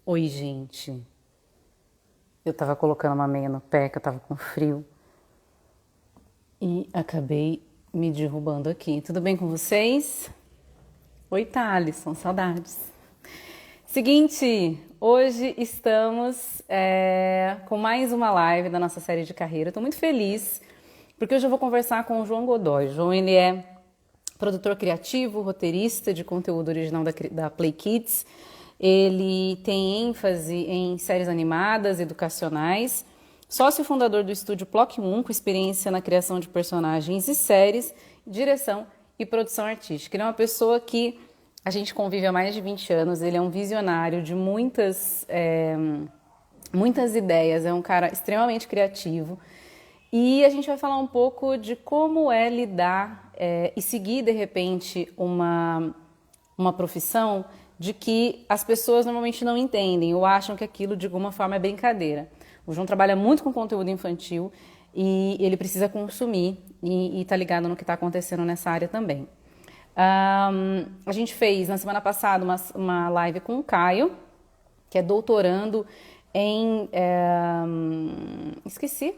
Oi, gente. Eu tava colocando uma meia no pé, que eu tava com frio, e acabei me derrubando aqui. Tudo bem com vocês? Oi, Thalisson, saudades. Seguinte, hoje estamos com mais uma live da nossa série de carreira. Eu tô muito feliz, porque hoje eu vou conversar com o João Godoy. O João, ele é produtor criativo, roteirista de conteúdo original da Play Kids. Ele tem ênfase em séries animadas, educacionais. Sócio fundador do estúdio Plock Moon, com experiência na criação de personagens e séries, direção e produção artística. Ele é uma pessoa que a gente convive há mais de 20 anos. Ele é um visionário de muitas ideias, é um cara extremamente criativo. E a gente vai falar um pouco de como é lidar e seguir, de repente, uma profissão de que as pessoas normalmente não entendem ou acham que aquilo, de alguma forma, é brincadeira. O João trabalha muito com conteúdo infantil e ele precisa consumir e tá ligado no que está acontecendo nessa área também. A gente fez, na semana passada, uma live com o Caio, que é doutorando em... esqueci.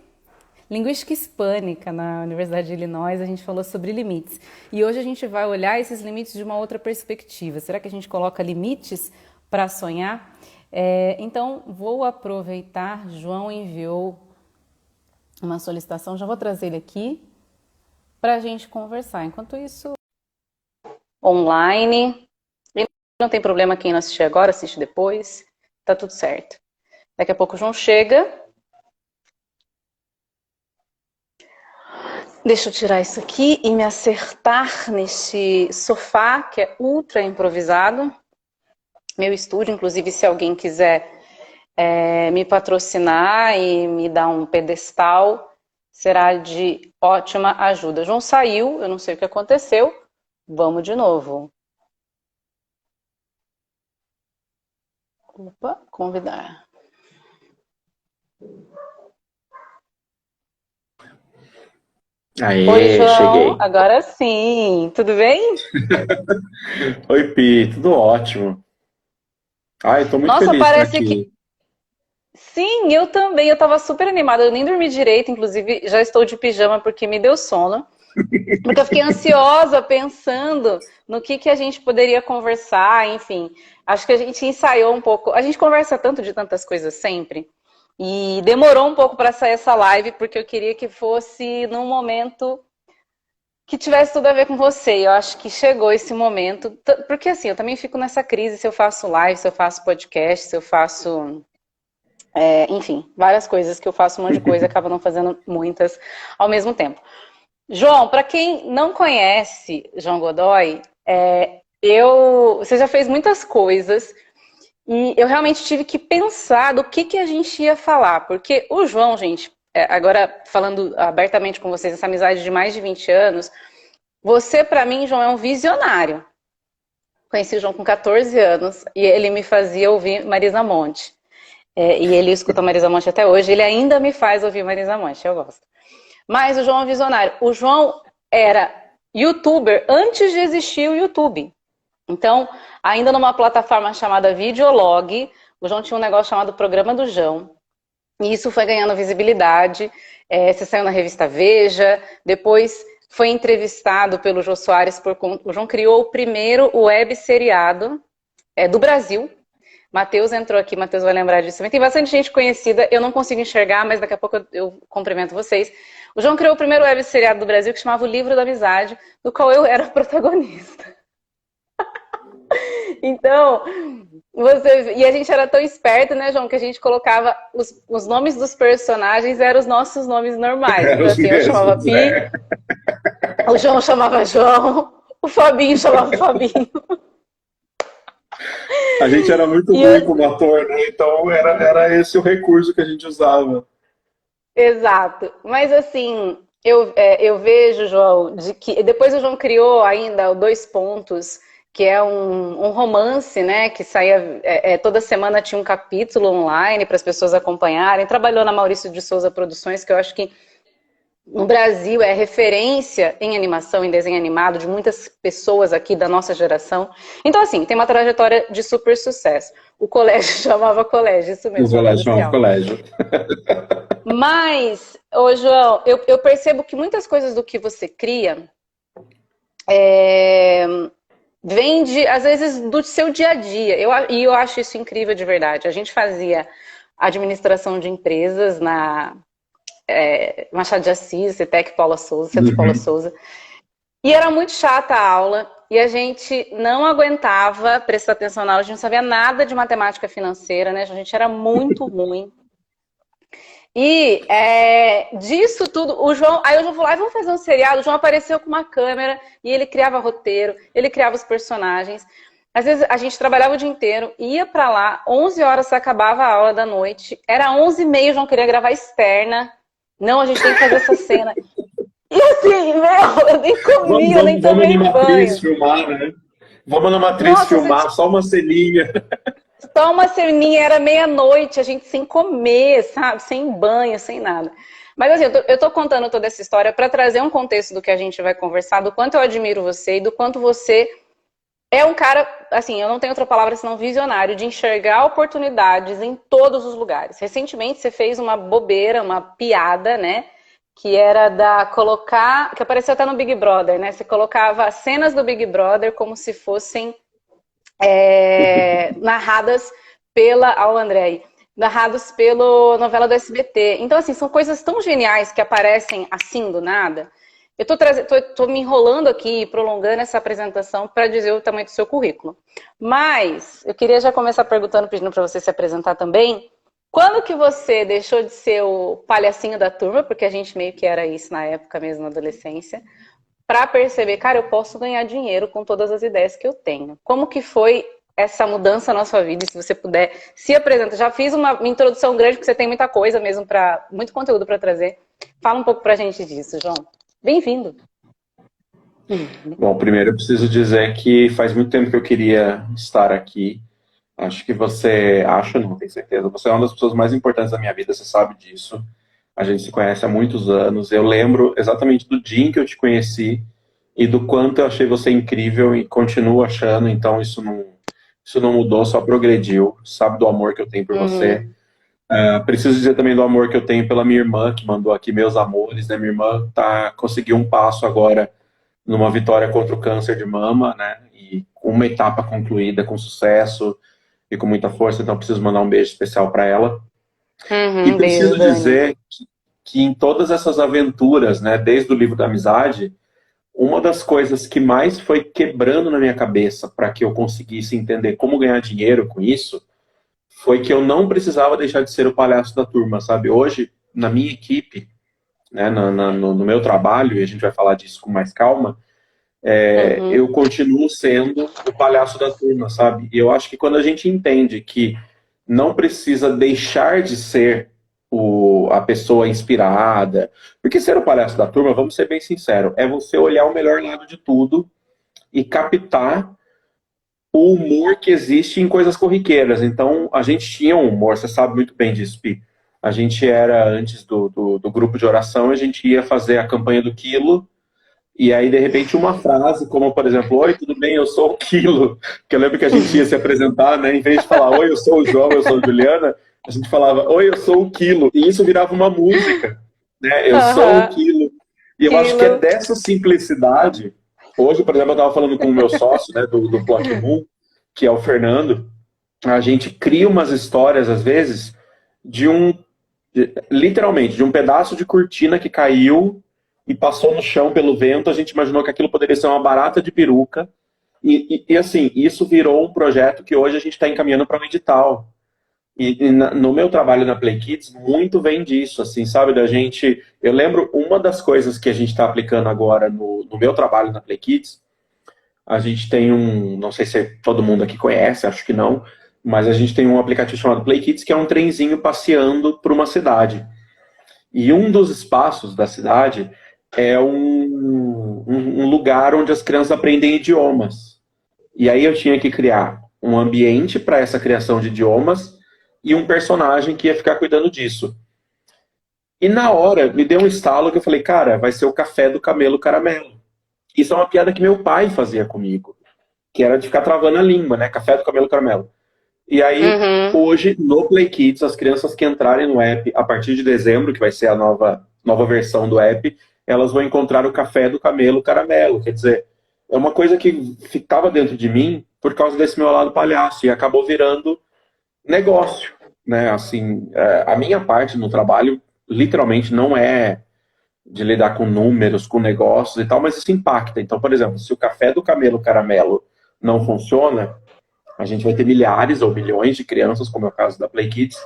Linguística hispânica na Universidade de Illinois, a gente falou sobre limites. E hoje a gente vai olhar esses limites de uma outra perspectiva. Será que a gente coloca limites para sonhar? Então, vou aproveitar. João enviou uma solicitação, já vou trazer ele aqui para a gente conversar. Enquanto isso, online. E não tem problema quem não assistir agora, assiste depois. Tá tudo certo. Daqui a pouco o João chega. Deixa eu tirar isso aqui e me acertar neste sofá que é ultra improvisado. Meu estúdio, inclusive, se alguém quiser me patrocinar e me dar um pedestal, será de ótima ajuda. João saiu, eu não sei o que aconteceu. Vamos de novo. Opa, convidar. Oi, Aê, João, cheguei. agora sim. Tudo bem? Oi, Pi, tudo ótimo. Ai, tô muito Nossa, feliz de estar parece que aqui. sim, eu também. Eu tava super animada. Eu nem dormi direito, inclusive já estou de pijama porque me deu sono. Porque eu fiquei ansiosa pensando no que a gente poderia conversar, enfim. Acho que a gente ensaiou um pouco. A gente conversa tanto de tantas coisas sempre. E demorou um pouco para sair essa live, porque eu queria que fosse num momento que tivesse tudo a ver com você. Eu acho que chegou esse momento. Porque assim, eu também fico nessa crise se eu faço live, se eu faço podcast, se eu faço enfim, várias coisas que eu faço um monte de coisa, acabo não fazendo muitas ao mesmo tempo. João, para quem não conhece João Godoy, você já fez muitas coisas e eu realmente tive que pensar do que a gente ia falar, porque o João, gente, agora falando abertamente com vocês, essa amizade de mais de 20 anos, você para mim, João, é um visionário. Conheci o João com 14 anos e ele me fazia ouvir Marisa Monte. E ele escuta Marisa Monte até hoje, ele ainda me faz ouvir Marisa Monte, eu gosto. Mas o João é visionário. O João era youtuber antes de existir o YouTube. Então, ainda numa plataforma chamada Videolog, o João tinha um negócio chamado Programa do João. E isso foi ganhando visibilidade. Você saiu na revista Veja, depois foi entrevistado pelo Jô Soares. O João criou o primeiro web seriado do Brasil. Matheus entrou aqui, Matheus vai lembrar disso. Tem bastante gente conhecida, eu não consigo enxergar, mas daqui a pouco eu cumprimento vocês. O João criou o primeiro web seriado do Brasil que chamava O Livro da Amizade, do qual eu era protagonista. Então, e a gente era tão esperto, né, João, que a gente colocava os nomes dos personagens eram os nossos nomes normais. É Então, os assim, eu chamava mesmos, Pi, é. o João chamava João, o Fabinho chamava Fabinho. A gente era muito E ruim eu, como ator, né? Então era esse o recurso que a gente usava. exato. Mas assim, eu vejo, João, de que depois o João criou ainda o Dois Pontos, que é um romance, né? Que saía toda semana tinha um capítulo online para as pessoas acompanharem. Trabalhou na Maurício de Souza Produções, que eu acho que no Brasil é referência em animação, em desenho animado, de muitas pessoas aqui da nossa geração. Então, assim, tem uma trajetória de super sucesso. O colégio chamava colégio, isso O mesmo, chamava colégio chamava industrial. colégio. Mas, ô João, eu percebo que muitas coisas do que você cria vem de, às vezes, do seu dia a dia. E eu acho isso incrível de verdade. A gente fazia administração de empresas na Machado de Assis, CETEC Paula Souza, Centro Paula Souza. E era muito chata a aula. E a gente não aguentava prestar atenção na aula. A gente não sabia nada de matemática financeira, né? A gente era muito ruim. E disso tudo, o João, aí o João falou, vamos fazer um seriado. O João apareceu com uma câmera e ele criava roteiro, ele criava os personagens. Às vezes a gente trabalhava o dia inteiro, ia pra lá, 11 horas acabava a aula da noite, era 11h30, o João queria gravar externa. Não, a gente tem que fazer essa cena. E assim, meu, eu nem comia, eu nem tomei banho. Vamos na matriz filmar, né? Vamos na matriz filmar, só uma ceninha. Só uma ceninha, era meia-noite, a gente sem comer, sabe? Sem banho, sem nada. Mas assim, eu tô contando toda essa história para trazer um contexto do que a gente vai conversar, do quanto eu admiro você e do quanto você é um cara, assim, eu não tenho outra palavra senão visionário, de enxergar oportunidades em todos os lugares. Recentemente você fez uma bobeira, uma piada, né? Que era que apareceu até no Big Brother, né? Você colocava cenas do Big Brother como se fossem narradas narrados pela novela do SBT. Então, assim, são coisas tão geniais que aparecem assim do nada. Eu tô me enrolando aqui, prolongando essa apresentação para dizer o tamanho do seu currículo. Mas eu queria já começar pedindo para você se apresentar também. Quando que você deixou de ser o palhacinho da turma, porque a gente meio que era isso na época mesmo, na adolescência, para perceber, cara, eu posso ganhar dinheiro com todas as ideias que eu tenho. Como que foi essa mudança na sua vida? E se você puder, se apresenta. Já fiz uma introdução grande, porque você tem muita coisa mesmo, muito conteúdo para trazer. Fala um pouco pra gente disso, João. Bem-vindo. Bom, primeiro eu preciso dizer que faz muito tempo que eu queria estar aqui. Acho que não tenho certeza, você é uma das pessoas mais importantes da minha vida, você sabe disso. A gente se conhece há muitos anos. Eu lembro exatamente do dia em que eu te conheci e do quanto eu achei você incrível e continuo achando. Então isso não mudou, só progrediu. Sabe do amor que eu tenho por você. Preciso dizer também do amor que eu tenho pela minha irmã, que mandou aqui meus amores, né? Minha irmã conseguiu um passo agora numa vitória contra o câncer de mama, né? E uma etapa concluída com sucesso e com muita força. Então preciso mandar um beijo especial para ela. E preciso dizer que em todas essas aventuras, né, desde o livro da amizade, uma das coisas que mais foi quebrando na minha cabeça para que eu conseguisse entender como ganhar dinheiro com isso, foi que eu não precisava deixar de ser o palhaço da turma, sabe? Hoje, na minha equipe, né, no meu trabalho, e a gente vai falar disso com mais calma, eu continuo sendo o palhaço da turma, sabe? E eu acho que quando a gente entende que não precisa deixar de ser a pessoa inspirada, porque ser o palhaço da turma, vamos ser bem sinceros, é você olhar o melhor lado de tudo e captar o humor que existe em coisas corriqueiras. Então, a gente tinha um humor, você sabe muito bem disso, Pi. A gente era, antes do grupo de oração, a gente ia fazer a campanha do quilo. E aí, de repente, uma frase, como, por exemplo, oi, tudo bem, eu sou o Quilo. Que eu lembro que a gente ia se apresentar, né? Em vez de falar, oi, eu sou o João, eu sou a Juliana, a gente falava, oi, eu sou o Quilo. E isso virava uma música, né? Eu sou o Quilo. E eu acho que é dessa simplicidade. Hoje, por exemplo, eu estava falando com o meu sócio, né, do Plot Moon, que é o Fernando. A gente cria umas histórias, às vezes, literalmente, de um pedaço de cortina que caiu e passou no chão pelo vento, a gente imaginou que aquilo poderia ser uma barata de peruca. E assim, isso virou um projeto que hoje a gente está encaminhando para um edital. No meu trabalho na Play Kids, muito vem disso, assim, sabe? Eu lembro uma das coisas que a gente está aplicando agora no meu trabalho na Play Kids, a gente tem não sei se todo mundo aqui conhece, acho que não, mas a gente tem um aplicativo chamado Play Kids, que é um trenzinho passeando por uma cidade. E um dos espaços da cidade é um lugar onde as crianças aprendem idiomas. E aí eu tinha que criar um ambiente para essa criação de idiomas e um personagem que ia ficar cuidando disso. E na hora me deu um estalo que eu falei, cara, vai ser o café do camelo caramelo. Isso é uma piada que meu pai fazia comigo, que era de ficar travando a língua, né? Café do camelo caramelo. E aí, Uhum. hoje, no Play Kids, as crianças que entrarem no app a partir de dezembro, que vai ser a nova versão do app, elas vão encontrar o café do camelo caramelo. Quer dizer, é uma coisa que ficava dentro de mim por causa desse meu lado palhaço e acabou virando negócio, né? Assim, a minha parte no trabalho literalmente não é de lidar com números, com negócios e tal, mas isso impacta. Então, por exemplo, se o café do camelo caramelo não funciona, a gente vai ter milhares ou milhões de crianças, como é o caso da Play Kids,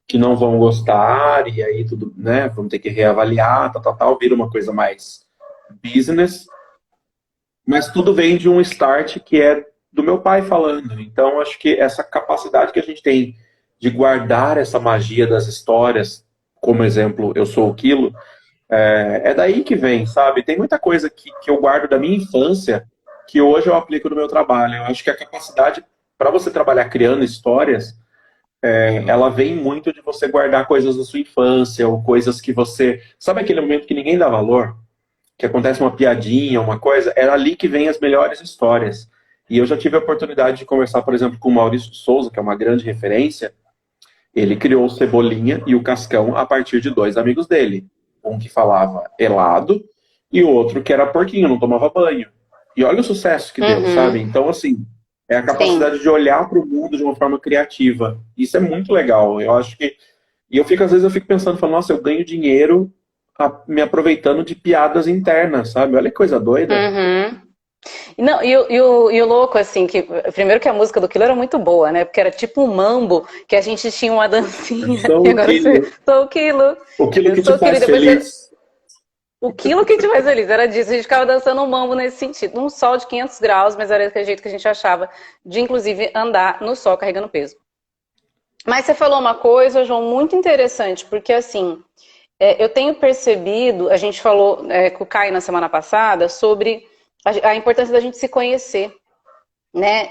que não vão gostar, e aí tudo, né? Vamos ter que reavaliar, tal, vira uma coisa mais business. Mas tudo vem de um start que é do meu pai falando. Então, acho que essa capacidade que a gente tem de guardar essa magia das histórias, como exemplo, Eu Sou o Quilo, é daí que vem, sabe? Tem muita coisa que eu guardo da minha infância que hoje eu aplico no meu trabalho. Eu acho que a capacidade para você trabalhar criando histórias, ela vem muito de você guardar coisas da sua infância ou coisas que você... Sabe aquele momento que ninguém dá valor? Que acontece uma piadinha, uma coisa? É ali que vem as melhores histórias. E eu já tive a oportunidade de conversar, por exemplo, com o Maurício de Souza, que é uma grande referência. Ele criou o Cebolinha e o Cascão a partir de dois amigos dele. Um que falava helado e o outro que era porquinho, não tomava banho. E olha o sucesso que deu, sabe? Uhum. Então, assim, é a Sim. capacidade de olhar para o mundo de uma forma criativa. Isso é muito legal. Eu acho que... E eu fico, às vezes, eu fico pensando, falo, nossa, eu ganho dinheiro me aproveitando de piadas internas, sabe? Olha que coisa doida. Uhum. Não, e o louco, assim, que primeiro que a música do Quilo era muito boa, né? Porque era tipo um mambo, que a gente tinha uma Eu dancinha, e sou o agora você, quilo, sou o Quilo, o quilo eu que te sou o Quilo, e faz depois feliz. o Quilo que te faz feliz, era disso, a gente ficava dançando um mambo nesse sentido, num sol de 500 graus, mas era daquele jeito que a gente achava de, inclusive, andar no sol carregando peso. Mas você falou uma coisa, João, muito interessante, porque assim, eu tenho percebido, a gente falou com o Caio na semana passada, sobre a importância da gente se conhecer, né?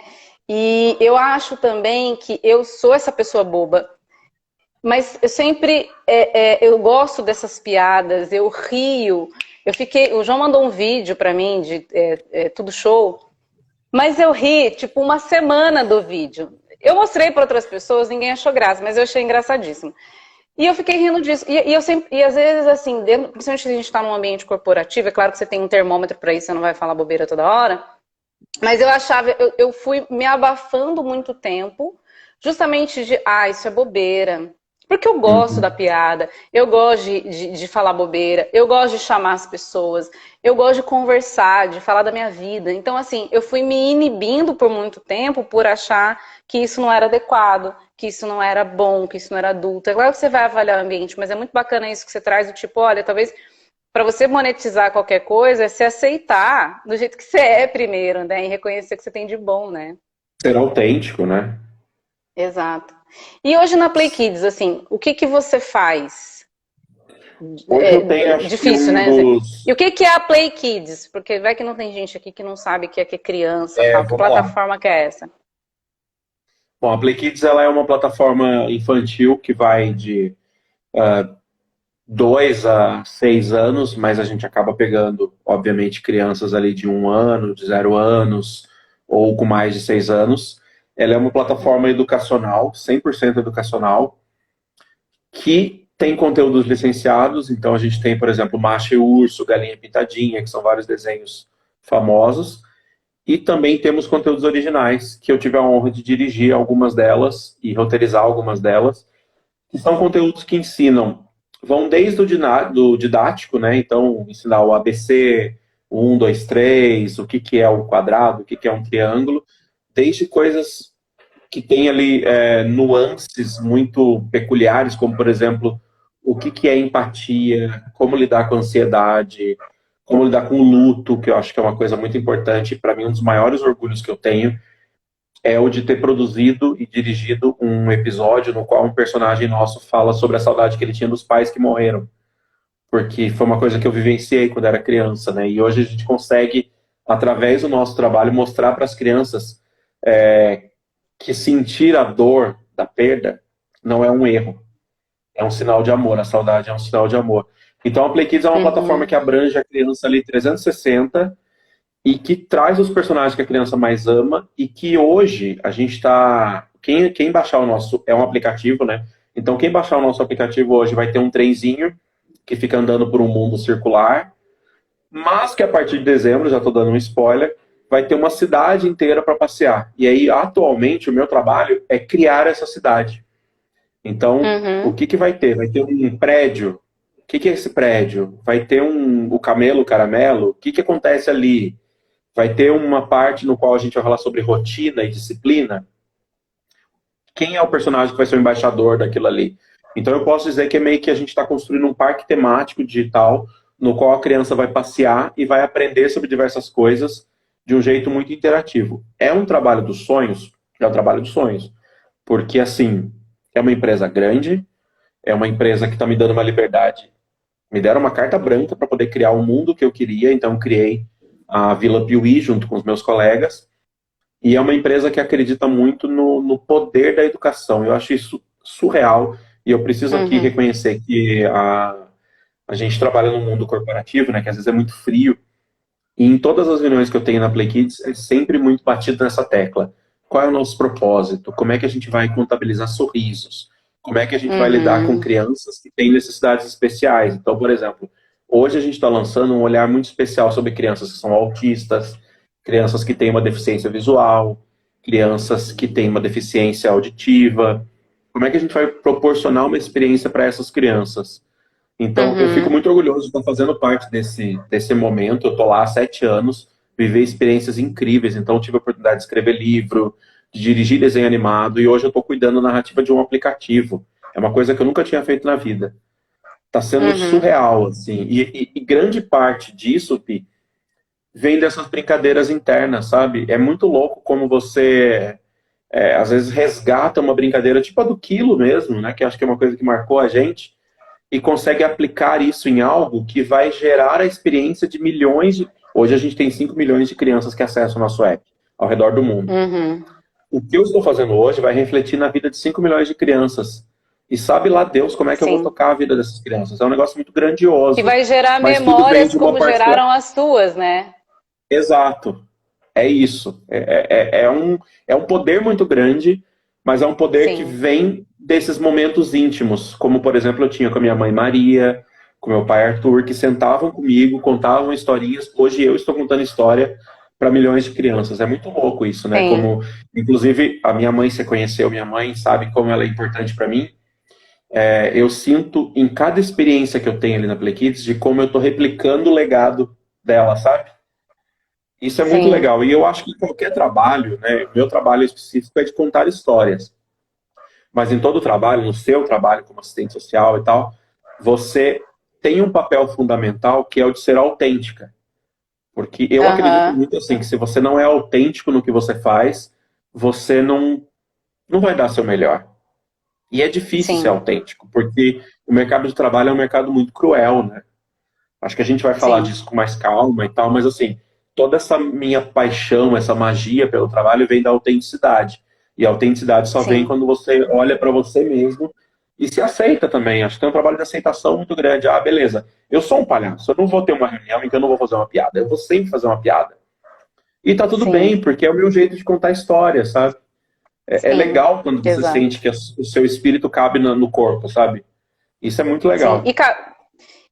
E eu acho também que eu sou essa pessoa boba, mas eu sempre eu gosto dessas piadas, eu rio. O João mandou um vídeo pra mim de tudo show, mas eu ri tipo uma semana do vídeo. Eu mostrei para outras pessoas, ninguém achou graça, mas eu achei engraçadíssimo. E eu fiquei rindo disso. E eu sempre, e às vezes, assim, principalmente se a gente está num ambiente corporativo, é claro que você tem um termômetro para isso, você não vai falar bobeira toda hora. Mas eu achava, eu fui me abafando muito tempo, justamente isso é bobeira. Porque eu gosto Uhum. da piada, eu gosto de falar bobeira, eu gosto de chamar as pessoas, eu gosto de conversar, de falar da minha vida. Então, assim, eu fui me inibindo por muito tempo por achar que isso não era adequado, que isso não era bom, que isso não era adulto. É claro que você vai avaliar o ambiente, mas é muito bacana isso que você traz, do tipo, olha, talvez para você monetizar qualquer coisa, é se aceitar do jeito que você é primeiro, né? E reconhecer o que você tem de bom, né? Ser autêntico, né? Exato. E hoje na Play Kids, assim, o que que você faz? Hoje eu tenho, acho que Difícil, um né? dos... E o que que é a Play Kids? Porque vai que não tem gente aqui que não sabe que é criança, tal. Que Vamos lá. plataforma que é essa? Bom, a Play Kids ela é uma plataforma infantil que vai de 2 a 6 anos, mas a gente acaba pegando, obviamente, crianças ali de 1 ano, de 0 anos, ou com mais de 6 anos. Ela é uma plataforma educacional, 100% educacional, que tem conteúdos licenciados. Então a gente tem, por exemplo, Macha e Urso, Galinha Pintadinha, que são vários desenhos famosos. E também temos conteúdos originais, que eu tive a honra de dirigir algumas delas e roteirizar algumas delas, que são conteúdos que ensinam, vão desde do didático, né? Então, ensinar o ABC, o 1, 2, 3, o que que é um quadrado, o que que é um triângulo, desde coisas que têm ali nuances muito peculiares, como, por exemplo, o que que é empatia, como lidar com a ansiedade, como lidar com o luto, que eu acho que é uma coisa muito importante. Para mim, um dos maiores orgulhos que eu tenho é o de ter produzido e dirigido um episódio no qual um personagem nosso fala sobre a saudade que ele tinha dos pais que morreram. Porque foi uma coisa que eu vivenciei quando era criança, né? E hoje a gente consegue, através do nosso trabalho, mostrar para as crianças que sentir a dor da perda não é um erro. É um sinal de amor, a saudade é um sinal de amor. Então a Play Kids é uma plataforma Uhum. que abrange a criança ali 360 e que traz os personagens que a criança mais ama e que hoje a gente está... Quem baixar o nosso... É um aplicativo, né? Então quem baixar o nosso aplicativo hoje vai ter um trenzinho que fica andando por um mundo circular, mas que a partir de dezembro, já estou dando um spoiler, vai ter uma cidade inteira para passear. E aí, atualmente, o meu trabalho é criar essa cidade. Então, o Uhum. que que vai ter? Vai ter um prédio. O que que é esse prédio? Vai ter o camelo, o caramelo? O que que acontece ali? Vai ter uma parte no qual a gente vai falar sobre rotina e disciplina. Quem é o personagem que vai ser o embaixador daquilo ali? Então eu posso dizer que é meio que a gente está construindo um parque temático digital no qual a criança vai passear e vai aprender sobre diversas coisas de um jeito muito interativo. É um trabalho dos sonhos? É um trabalho dos sonhos. Porque, assim, é uma empresa grande, é uma empresa que está me dando uma liberdade. Me deram uma carta branca para poder criar o mundo que eu queria, então eu criei a Vila Piuí junto com os meus colegas. E é uma empresa que acredita muito no poder da educação. Eu acho isso surreal. E eu preciso aqui Uhum. reconhecer que a gente trabalha num mundo corporativo, né, que às vezes é muito frio. E em todas as reuniões que eu tenho na Play Kids, é sempre muito batido nessa tecla. Qual é o nosso propósito? Como é que a gente vai contabilizar sorrisos? Como é que a gente vai lidar com Uhum. crianças que têm necessidades especiais? Então, por exemplo, hoje a gente está lançando um olhar muito especial sobre crianças que são autistas, crianças que têm uma deficiência visual, crianças que têm uma deficiência auditiva. Como é que a gente vai proporcionar uma experiência para essas crianças? Então, eu fico Uhum. muito orgulhoso de estar fazendo parte desse momento. Eu estou lá há 7 anos, vivi experiências incríveis. Então, eu tive a oportunidade de escrever livro, de dirigir desenho animado, e hoje eu estou cuidando da narrativa de um aplicativo. É uma coisa que eu nunca tinha feito na vida. Está sendo Uhum. surreal, assim. E grande parte disso, Pi, vem dessas brincadeiras internas, sabe? É muito louco como você, às vezes, resgata uma brincadeira, tipo a do quilo mesmo, né? Que acho que é uma coisa que marcou a gente e consegue aplicar isso em algo que vai gerar a experiência de milhões de... Hoje a gente tem 5 milhões de crianças que acessam o nosso app ao redor do mundo. Uhum. O que eu estou fazendo hoje vai refletir na vida de 5 milhões de crianças. E sabe lá Deus como é que eu vou Sim. tocar a vida dessas crianças. É um negócio muito Que grandioso, vai gerar mas tudo vem memórias de uma como parcela... geraram as tuas, né? Exato. É isso. É um poder muito grande, mas é um poder que Sim. vem desses momentos íntimos, como, por exemplo, eu tinha com a minha mãe Maria, com meu pai Arthur, que sentavam comigo, contavam historinhas. Hoje eu estou contando história para milhões de crianças. É muito louco isso, né? Sim. Como, inclusive, a minha mãe, você conheceu minha mãe, sabe como ela é importante para mim. Eu sinto em cada experiência que eu tenho ali na Play Kids de como eu estou replicando o legado dela, sabe? Isso é muito Sim. legal. E eu acho que qualquer trabalho, né, meu trabalho específico é de contar histórias. Mas em todo trabalho, no seu trabalho como assistente social e tal, você tem um papel fundamental que é o de ser autêntica. Porque eu acredito Aham. muito assim, que se você não é autêntico no que você faz, você não vai dar seu melhor. E é difícil ser Sim. autêntico, porque o mercado de trabalho é um mercado muito cruel, né? Acho que a gente vai falar Sim. disso com mais calma e tal, mas assim, toda essa minha paixão, essa magia pelo trabalho vem da autenticidade. E a autenticidade só vem Sim. quando você olha para você mesmo e se aceita também. Acho que tem um trabalho de aceitação muito grande. Ah, beleza, eu sou um palhaço, eu não vou ter uma reunião em que eu não vou fazer uma piada, eu vou sempre fazer uma piada. E tá tudo bem, Sim. porque é o meu jeito de contar história, sabe? É Sim. legal quando você Exato. sente que o seu espírito cabe no corpo, sabe? Isso é muito Sim. legal.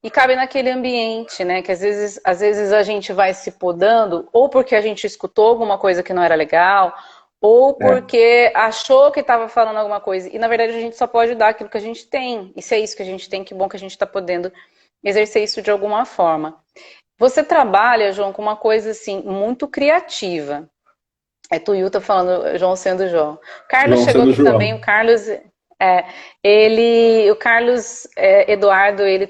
E cabe naquele ambiente, né? Que às vezes a gente vai se podando, ou porque a gente escutou alguma coisa que não era legal, ou É, porque achou que estava falando alguma coisa. E na verdade a gente só pode dar aquilo que a gente tem. E se é isso que a gente tem, que bom que a gente está podendo exercer isso de alguma forma. Você trabalha, João, com uma coisa assim muito criativa. É Tuiuta falando, João sendo João. O Carlos João chegou sendo aqui também, João. o Carlos o Carlos Eduardo, ele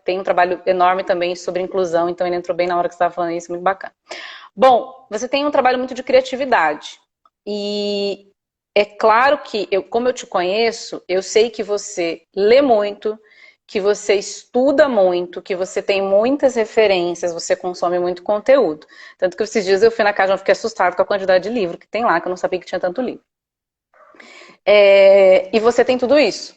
tem um trabalho enorme também sobre inclusão, então ele entrou bem na hora que você estava falando isso, muito bacana. Bom, você tem um trabalho muito de criatividade. E é claro que, como eu te conheço, eu sei que você lê muito, que você estuda muito, que você tem muitas referências, você consome muito conteúdo. Tanto que esses dias eu fui na casa e fiquei assustada com a quantidade de livro que tem lá, que eu não sabia que tinha tanto livro. E você tem tudo isso.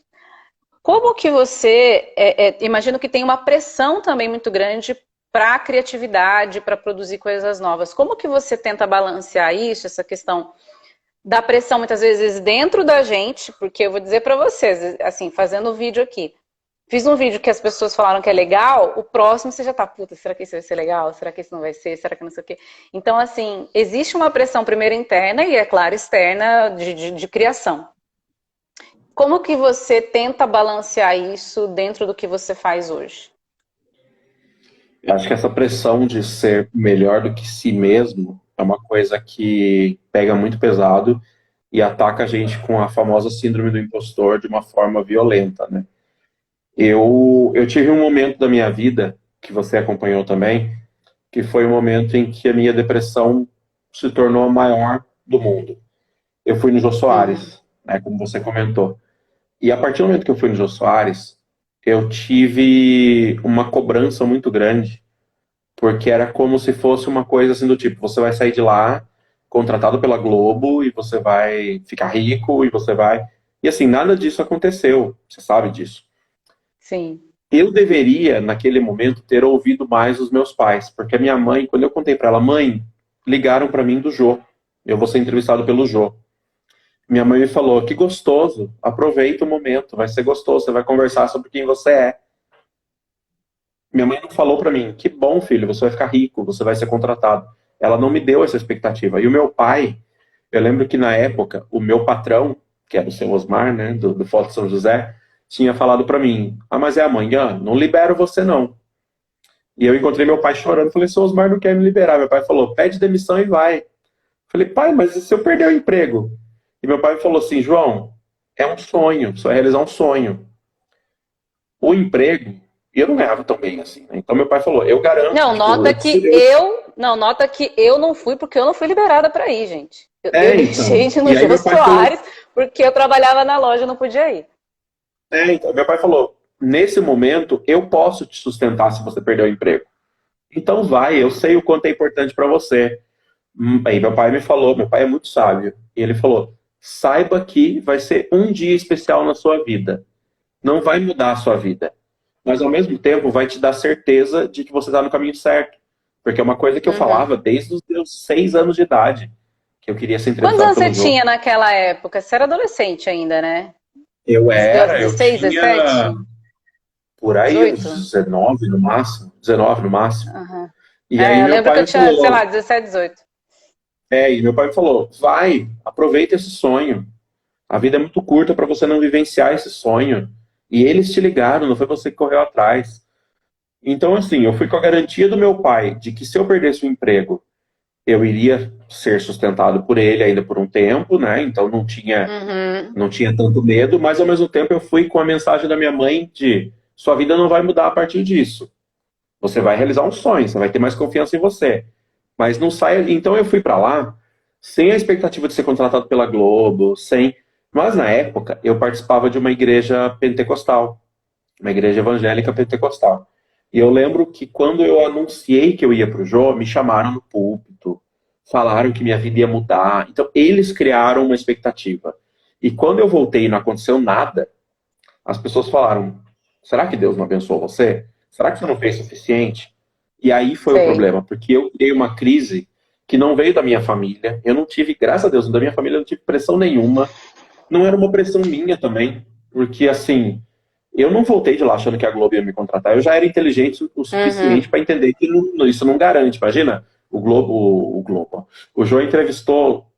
Como que você, imagino que tem uma pressão também muito grande para a criatividade, para produzir coisas novas. Como que você tenta balancear isso, essa questão da pressão muitas vezes dentro da gente? Porque eu vou dizer para vocês, assim, fazendo o vídeo aqui, fiz um vídeo que as pessoas falaram que é legal, o próximo você já tá, puta, será que esse vai ser legal? Será que esse não vai ser? Será que não sei o quê? Então, assim, existe uma pressão primeiro interna e, é claro, externa de criação. Como que você tenta balancear isso dentro do que você faz hoje? Eu acho que essa pressão de ser melhor do que si mesmo é uma coisa que pega muito pesado e ataca a gente com a famosa síndrome do impostor de uma forma violenta, né? Eu tive um momento da minha vida, que você acompanhou também, que foi o momento em que a minha depressão se tornou a maior do mundo. Eu fui no Jô Soares, né, como você comentou. E a partir do momento que eu fui no Jô Soares, eu tive uma cobrança muito grande, porque era como se fosse uma coisa assim do tipo, você vai sair de lá contratado pela Globo e você vai ficar rico e você vai... E assim, nada disso aconteceu, você sabe disso. Sim. Eu deveria, naquele momento, ter ouvido mais os meus pais, porque a minha mãe, quando eu contei para ela, mãe, ligaram para mim do Jô, eu vou ser entrevistado pelo Jô. Minha mãe me falou, que gostoso, aproveita o momento, vai ser gostoso, você vai conversar sobre quem você é. Minha mãe não falou para mim, que bom, filho, você vai ficar rico, você vai ser contratado. Ela não me deu essa expectativa. E o meu pai, eu lembro que na época, o meu patrão, que era o seu Osmar, né, do Foto São José, tinha falado para mim, mas é amanhã, não libero você não. E eu encontrei meu pai chorando, falei, seu Osmar não quer me liberar. Meu pai falou, pede demissão e vai. Falei, pai, mas e se eu perder o emprego? E meu pai falou assim, João, é um sonho, só é realizar um sonho. O emprego, e eu não ganhava tão bem assim, né? Então meu pai falou, eu garanto. Não, nota que eu não fui porque eu não fui liberada para ir, gente. Eu deixei de ir no Jô Soares porque eu trabalhava na loja e não podia ir. Então, meu pai falou, nesse momento eu posso te sustentar se você perder o emprego. Então vai, eu sei o quanto é importante para você. Aí meu pai me falou, meu pai é muito sábio, e ele falou, saiba que vai ser um dia especial na sua vida. Não vai mudar a sua vida. Mas ao mesmo tempo vai te dar certeza de que você está no caminho certo. Porque é uma coisa que eu falava desde os meus 6 anos de idade. Que eu queria ser entrevistado. Quantos anos você tinha naquela época? Você era adolescente ainda, né? Eu era, 16, eu tinha 17? por aí 18? uns 19 no máximo. 19 no máximo. Uhum. E aí eu meu lembro pai que eu tinha, falou, sei lá, 17, 18. e meu pai me falou, vai, aproveita esse sonho. A vida é muito curta para você não vivenciar esse sonho. E eles te ligaram, não foi você que correu atrás. Então, assim, eu fui com a garantia do meu pai de que se eu perdesse o emprego, eu iria ser sustentado por ele ainda por um tempo, né? Então não tinha tanto medo, mas ao mesmo tempo eu fui com a mensagem da minha mãe de sua vida não vai mudar a partir disso. Você vai realizar um sonho, você vai ter mais confiança em você. Mas não saia. Então eu fui para lá sem a expectativa de ser contratado pela Globo, sem. Mas na época eu participava de uma igreja pentecostal, uma igreja evangélica pentecostal. E eu lembro que quando eu anunciei que eu ia para o Jô, me chamaram no púlpito, falaram que minha vida ia mudar. Então, eles criaram uma expectativa. E quando eu voltei e não aconteceu nada, as pessoas falaram, será que Deus não abençoou você? Será que você não fez o suficiente? E aí foi o problema, porque eu criei uma crise que não veio da minha família. Eu não tive, graças a Deus, da minha família eu não tive pressão nenhuma. Não era uma pressão minha também, porque assim... Eu não voltei de lá achando que a Globo ia me contratar. Eu já era inteligente o suficiente para entender que isso não garante. Imagina, o Jô entrevistou,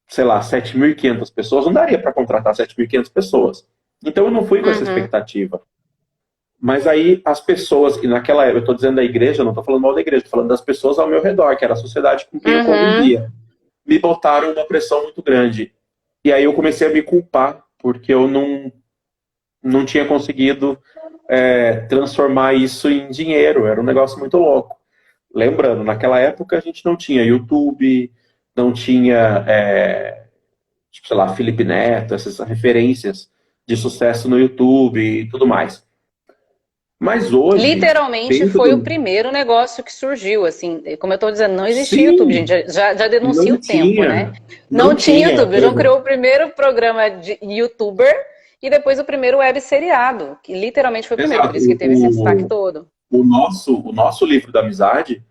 sei lá, 7.500 pessoas. Não daria para contratar 7.500 pessoas. Então eu não fui com essa expectativa. Mas aí as pessoas, e naquela época, eu estou dizendo da igreja, eu não estou falando mal da igreja, estou falando das pessoas ao meu redor, que era a sociedade com quem eu convivia. Me botaram uma pressão muito grande. E aí eu comecei a me culpar, porque eu não tinha conseguido transformar isso em dinheiro. Era um negócio muito louco. Lembrando, naquela época a gente não tinha YouTube, não tinha, tipo, sei lá, Felipe Neto, essas referências de sucesso no YouTube e tudo mais. Mas hoje... Literalmente foi o primeiro negócio que surgiu, assim, como eu estou dizendo, não existia YouTube, gente, já denuncia o tempo, né? Não tinha YouTube, o João criou o primeiro programa de YouTuber e depois o primeiro web seriado, que literalmente foi o primeiro, por Exato. isso que teve esse destaque todo. O nosso livro da amizade,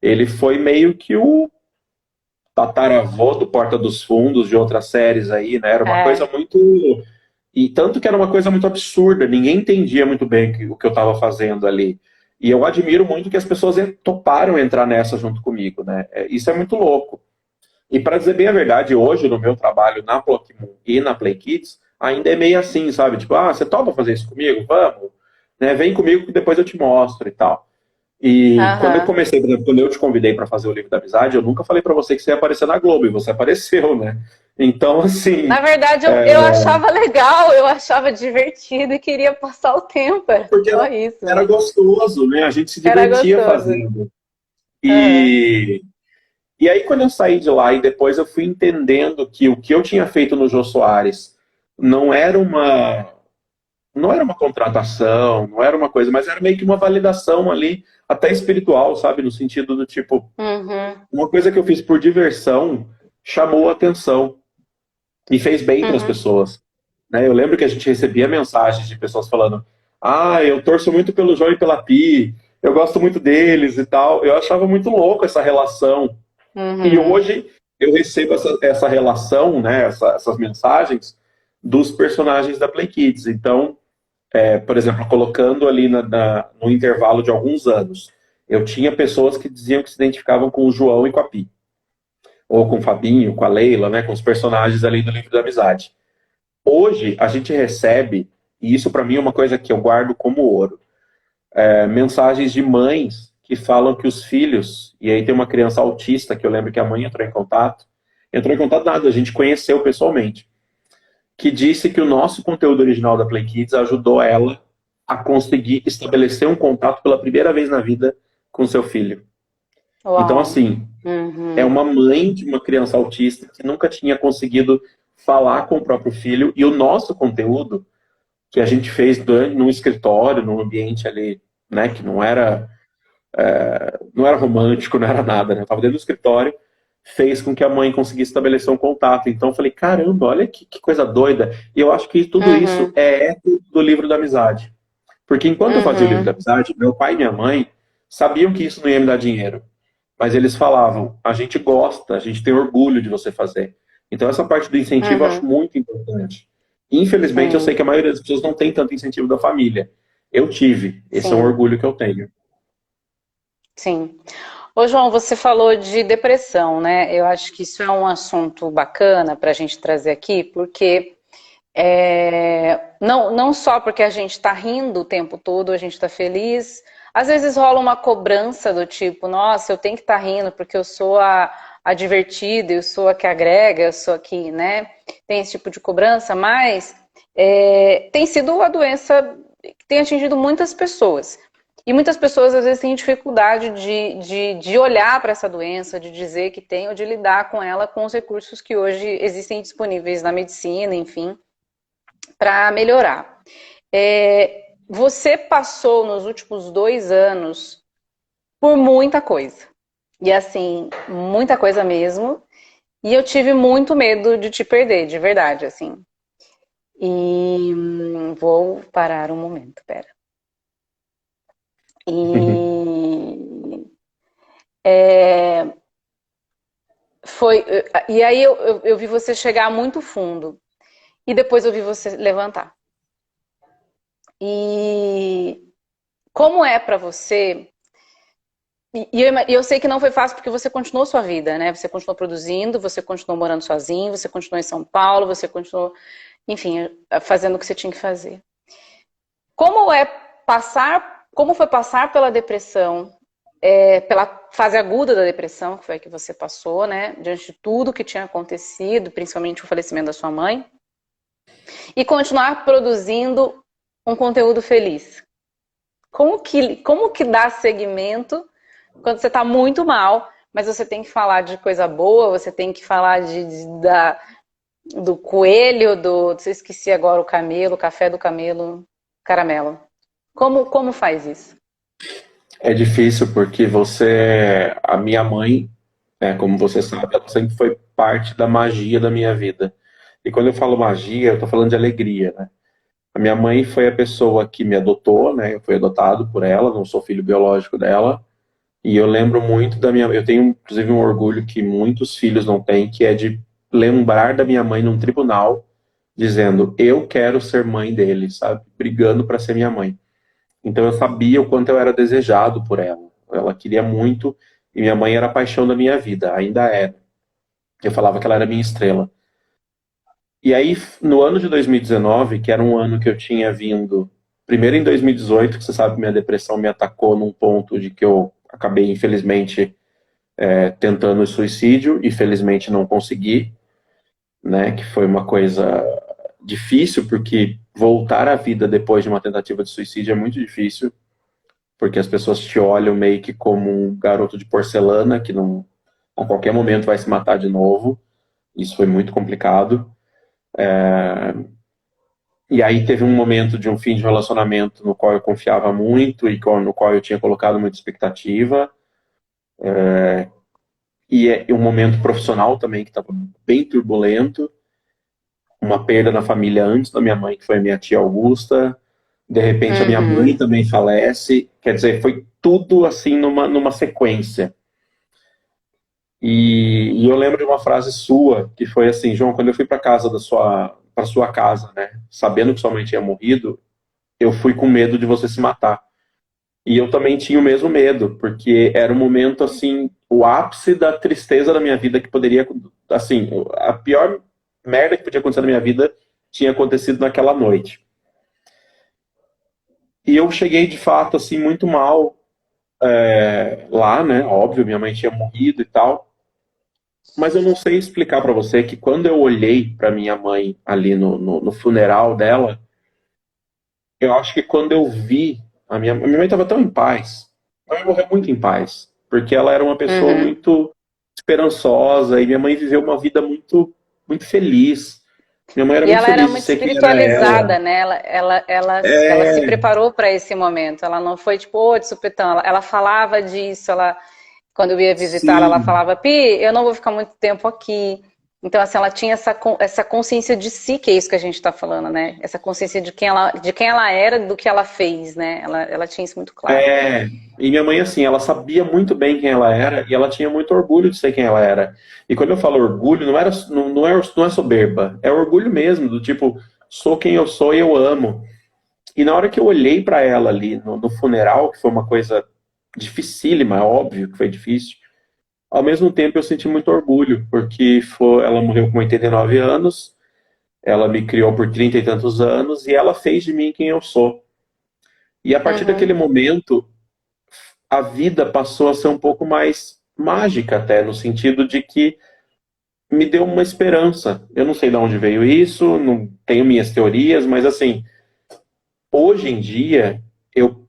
ele foi meio que o tataravô do Porta dos Fundos de outras séries aí, né? Era uma coisa muito... E tanto que era uma coisa muito absurda, ninguém entendia muito bem o que eu estava fazendo ali. E eu admiro muito que as pessoas toparam entrar nessa junto comigo, né? Isso é muito louco. E para dizer bem a verdade, hoje no meu trabalho na Pokémon e na Play Kids, ainda é meio assim, sabe? Tipo, você topa fazer isso comigo? Vamos, né? Vem comigo que depois eu te mostro e tal. E quando eu comecei, por exemplo, quando eu te convidei para fazer o livro da amizade, eu nunca falei para você que você ia aparecer na Globo, e você apareceu, né? Então, assim... Na verdade, eu achava legal, eu achava divertido e queria passar o tempo, era só isso. Era gostoso, né? A gente se divertia fazendo. E aí, quando eu saí de lá e depois eu fui entendendo que o que eu tinha feito no Jô Soares não era uma contratação, não era uma coisa, mas era meio que uma validação ali, até espiritual, sabe? No sentido do tipo, uma coisa que eu fiz por diversão chamou a atenção e fez bem para as pessoas. Né? Eu lembro que a gente recebia mensagens de pessoas falando: eu torço muito pelo João e pela Pi, eu gosto muito deles e tal. Eu achava muito louco essa relação. E hoje eu recebo essa relação, né, essas mensagens dos personagens da Play Kids. Então, por exemplo, colocando ali no intervalo de alguns anos, eu tinha pessoas que diziam que se identificavam com o João e com a Pi. Ou com o Fabinho, com a Leila, né, com os personagens ali do livro da amizade. Hoje, a gente recebe, e isso para mim é uma coisa que eu guardo como ouro, mensagens de mães que falam que os filhos, e aí tem uma criança autista, que eu lembro que a mãe entrou em contato nada, a gente conheceu pessoalmente, que disse que o nosso conteúdo original da Play Kids ajudou ela a conseguir estabelecer um contato pela primeira vez na vida com seu filho. Uau. Então, assim, é uma mãe de uma criança autista que nunca tinha conseguido falar com o próprio filho, e o nosso conteúdo, que a gente fez num escritório, num ambiente ali, né, que não era romântico, não era nada, né? Eu tava dentro do escritório, fez com que a mãe conseguisse estabelecer um contato. Então eu falei, caramba, olha que coisa doida. E eu acho que tudo isso é eco do livro da amizade. Porque enquanto eu fazia o livro da amizade, meu pai e minha mãe sabiam que isso não ia me dar dinheiro. Mas eles falavam, a gente gosta, a gente tem orgulho de você fazer. Então essa parte do incentivo eu acho muito importante. Infelizmente eu sei que a maioria das pessoas não tem tanto incentivo da família. Eu tive, esse é um orgulho que eu tenho. Sim. Ô, João, você falou de depressão, né? Eu acho que isso é um assunto bacana para a gente trazer aqui, porque não só porque a gente está rindo o tempo todo, a gente está feliz, às vezes rola uma cobrança do tipo, nossa, eu tenho que estar rindo porque eu sou a divertida, eu sou a que agrega, eu sou a que, né? Tem esse tipo de cobrança, mas tem sido a doença que tem atingido muitas pessoas. E muitas pessoas, às vezes, têm dificuldade de olhar para essa doença, de dizer que tem, ou de lidar com ela com os recursos que hoje existem disponíveis na medicina, enfim, para melhorar. Você passou nos últimos 2 anos por muita coisa. E, assim, muita coisa mesmo. E eu tive muito medo de te perder, de verdade, assim. E vou parar um momento, pera. E aí eu vi você chegar muito fundo. E depois eu vi você levantar. E como é pra você... E eu sei que não foi fácil porque você continuou sua vida, né? Você continuou produzindo, você continuou morando sozinho, você continuou em São Paulo, você continuou, enfim, fazendo o que você tinha que fazer. Como foi passar pela depressão, pela fase aguda da depressão, que foi a que você passou, né? Diante de tudo que tinha acontecido, principalmente o falecimento da sua mãe, e continuar produzindo um conteúdo feliz. Como que dá seguimento quando você está muito mal, mas você tem que falar de coisa boa, você tem que falar do coelho, eu esqueci agora o café do camelo, caramelo. Como faz isso? É difícil porque a minha mãe, como você sabe, ela sempre foi parte da magia da minha vida. E quando eu falo magia, eu tô falando de alegria, né? A minha mãe foi a pessoa que me adotou, né? Eu fui adotado por ela, não sou filho biológico dela. E eu lembro muito da minha... Eu tenho, inclusive, um orgulho que muitos filhos não têm, que é de lembrar da minha mãe num tribunal, dizendo, eu quero ser mãe dele, sabe? Brigando para ser minha mãe. Então eu sabia o quanto eu era desejado por ela. Ela queria muito, e minha mãe era a paixão da minha vida, ainda é. Eu falava que ela era minha estrela. E aí, no ano de 2019, que era um ano que eu tinha vindo, primeiro em 2018, que você sabe que minha depressão me atacou num ponto de que eu acabei, infelizmente, tentando o suicídio, e felizmente não consegui, né, que foi uma coisa difícil, porque voltar à vida depois de uma tentativa de suicídio é muito difícil, porque as pessoas te olham meio que como um garoto de porcelana, que não, a qualquer momento vai se matar de novo. Isso foi muito complicado. E aí teve um momento de um fim de relacionamento no qual eu confiava muito e no qual eu tinha colocado muita expectativa. E um momento profissional também que estava bem turbulento. Uma perda na família antes da minha mãe, que foi a minha tia Augusta. De repente a minha mãe também falece. Quer dizer, foi tudo assim numa sequência. E eu lembro de uma frase sua, que foi assim, João, quando eu fui para sua casa, né, sabendo que sua mãe tinha morrido, eu fui com medo de você se matar. E eu também tinha o mesmo medo, porque era um momento, assim, o ápice da tristeza da minha vida, que poderia, assim, a pior merda que podia acontecer na minha vida tinha acontecido naquela noite. E eu cheguei, de fato, assim, muito mal lá, né, óbvio, minha mãe tinha morrido e tal, mas eu não sei explicar pra você que quando eu olhei pra minha mãe ali no funeral dela, eu acho que quando eu vi, a minha mãe estava tão em paz, ela morreu muito em paz, porque ela era uma pessoa muito esperançosa e minha mãe viveu uma vida muito, muito feliz. Minha mãe era E muito ela era feliz de muito ser quem era ela. espiritualizada, né? Ela se preparou para esse momento. Ela não foi tipo, ô, de supetão. Ela falava disso. Quando eu ia visitá-la, ela Sim, falava, Pi, eu não vou ficar muito tempo aqui. Então, assim, ela tinha essa consciência de si, que é isso que a gente está falando, né? Essa consciência de quem ela era, do que ela fez, né? Ela tinha isso muito claro. e minha mãe, assim, ela sabia muito bem quem ela era e ela tinha muito orgulho de ser quem ela era. E quando eu falo orgulho, não é soberba, é orgulho mesmo, do tipo, sou quem eu sou e eu amo. E na hora que eu olhei para ela ali no funeral, que foi uma coisa dificílima, é óbvio que foi difícil, ao mesmo tempo eu senti muito orgulho, porque ela morreu com 89 anos, ela me criou por 30 e tantos anos e ela fez de mim quem eu sou. E a partir Uhum. daquele momento, a vida passou a ser um pouco mais mágica até, no sentido de que me deu uma esperança. Eu não sei de onde veio isso, não tenho minhas teorias, mas assim, hoje em dia eu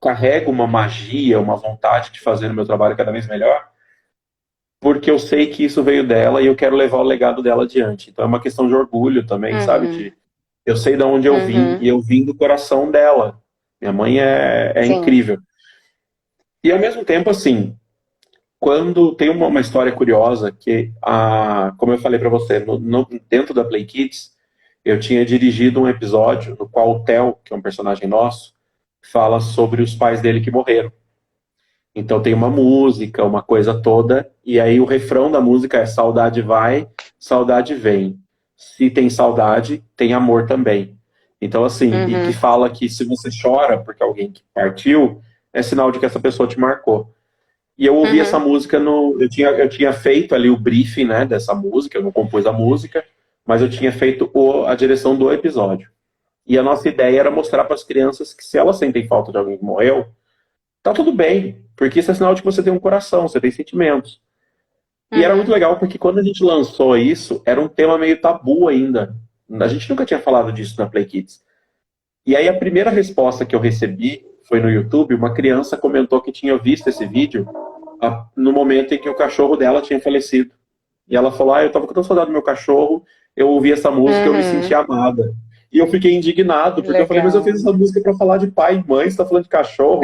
carrego uma magia, uma vontade de fazer o meu trabalho cada vez melhor, porque eu sei que isso veio dela e eu quero levar o legado dela adiante. Então é uma questão de orgulho também, sabe? Uhum. Eu sei de onde eu vim Uhum. e eu vim do coração dela. Minha mãe é Sim. incrível. E ao mesmo tempo, assim, quando tem uma história curiosa que, como eu falei para você, dentro da Play Kids, eu tinha dirigido um episódio no qual o Theo, que é um personagem nosso, fala sobre os pais dele que morreram. Então tem uma música, uma coisa toda, e aí o refrão da música é saudade vai, saudade vem. Se tem saudade, tem amor também. Então assim, e que Uhum. fala que se você chora porque alguém que partiu, é sinal de que essa pessoa te marcou. E eu ouvi essa Uhum. música eu tinha feito ali o briefing, né, dessa música, eu não compus a música, mas eu tinha feito a direção do episódio. E a nossa ideia era mostrar para as crianças que se elas sentem falta de alguém que morreu, tá tudo bem, porque isso é sinal de que você tem um coração, você tem sentimentos. E era muito Uhum. legal porque quando a gente lançou isso, era um tema meio tabu ainda. A gente nunca tinha falado disso na Play Kids. E aí a primeira resposta que eu recebi foi no YouTube, uma criança comentou que tinha visto esse vídeo no momento em que o cachorro dela tinha falecido. E ela falou, eu tava com tanta saudade do meu cachorro, eu ouvi essa música e eu me senti Uhum. amada. E eu fiquei indignado, porque eu falei, mas eu fiz Legal. essa música para falar de pai e mãe, você tá falando de cachorro?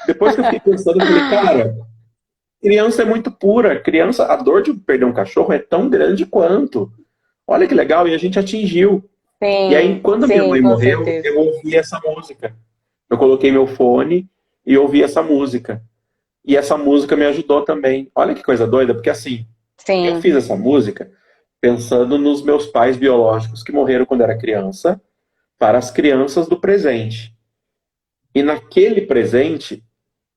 Depois que eu fiquei pensando, eu falei, cara, criança é muito pura. A dor de perder um cachorro é tão grande quanto. Olha que legal, e a gente atingiu. E aí, Sim, quando a minha sim, mãe com morreu, certeza. eu ouvi essa música. Eu coloquei meu fone e ouvi essa música. E essa música me ajudou também. Olha que coisa doida, porque assim, eu Sim, fiz essa música pensando nos meus pais biológicos que morreram quando era criança, para as crianças do presente. E naquele presente,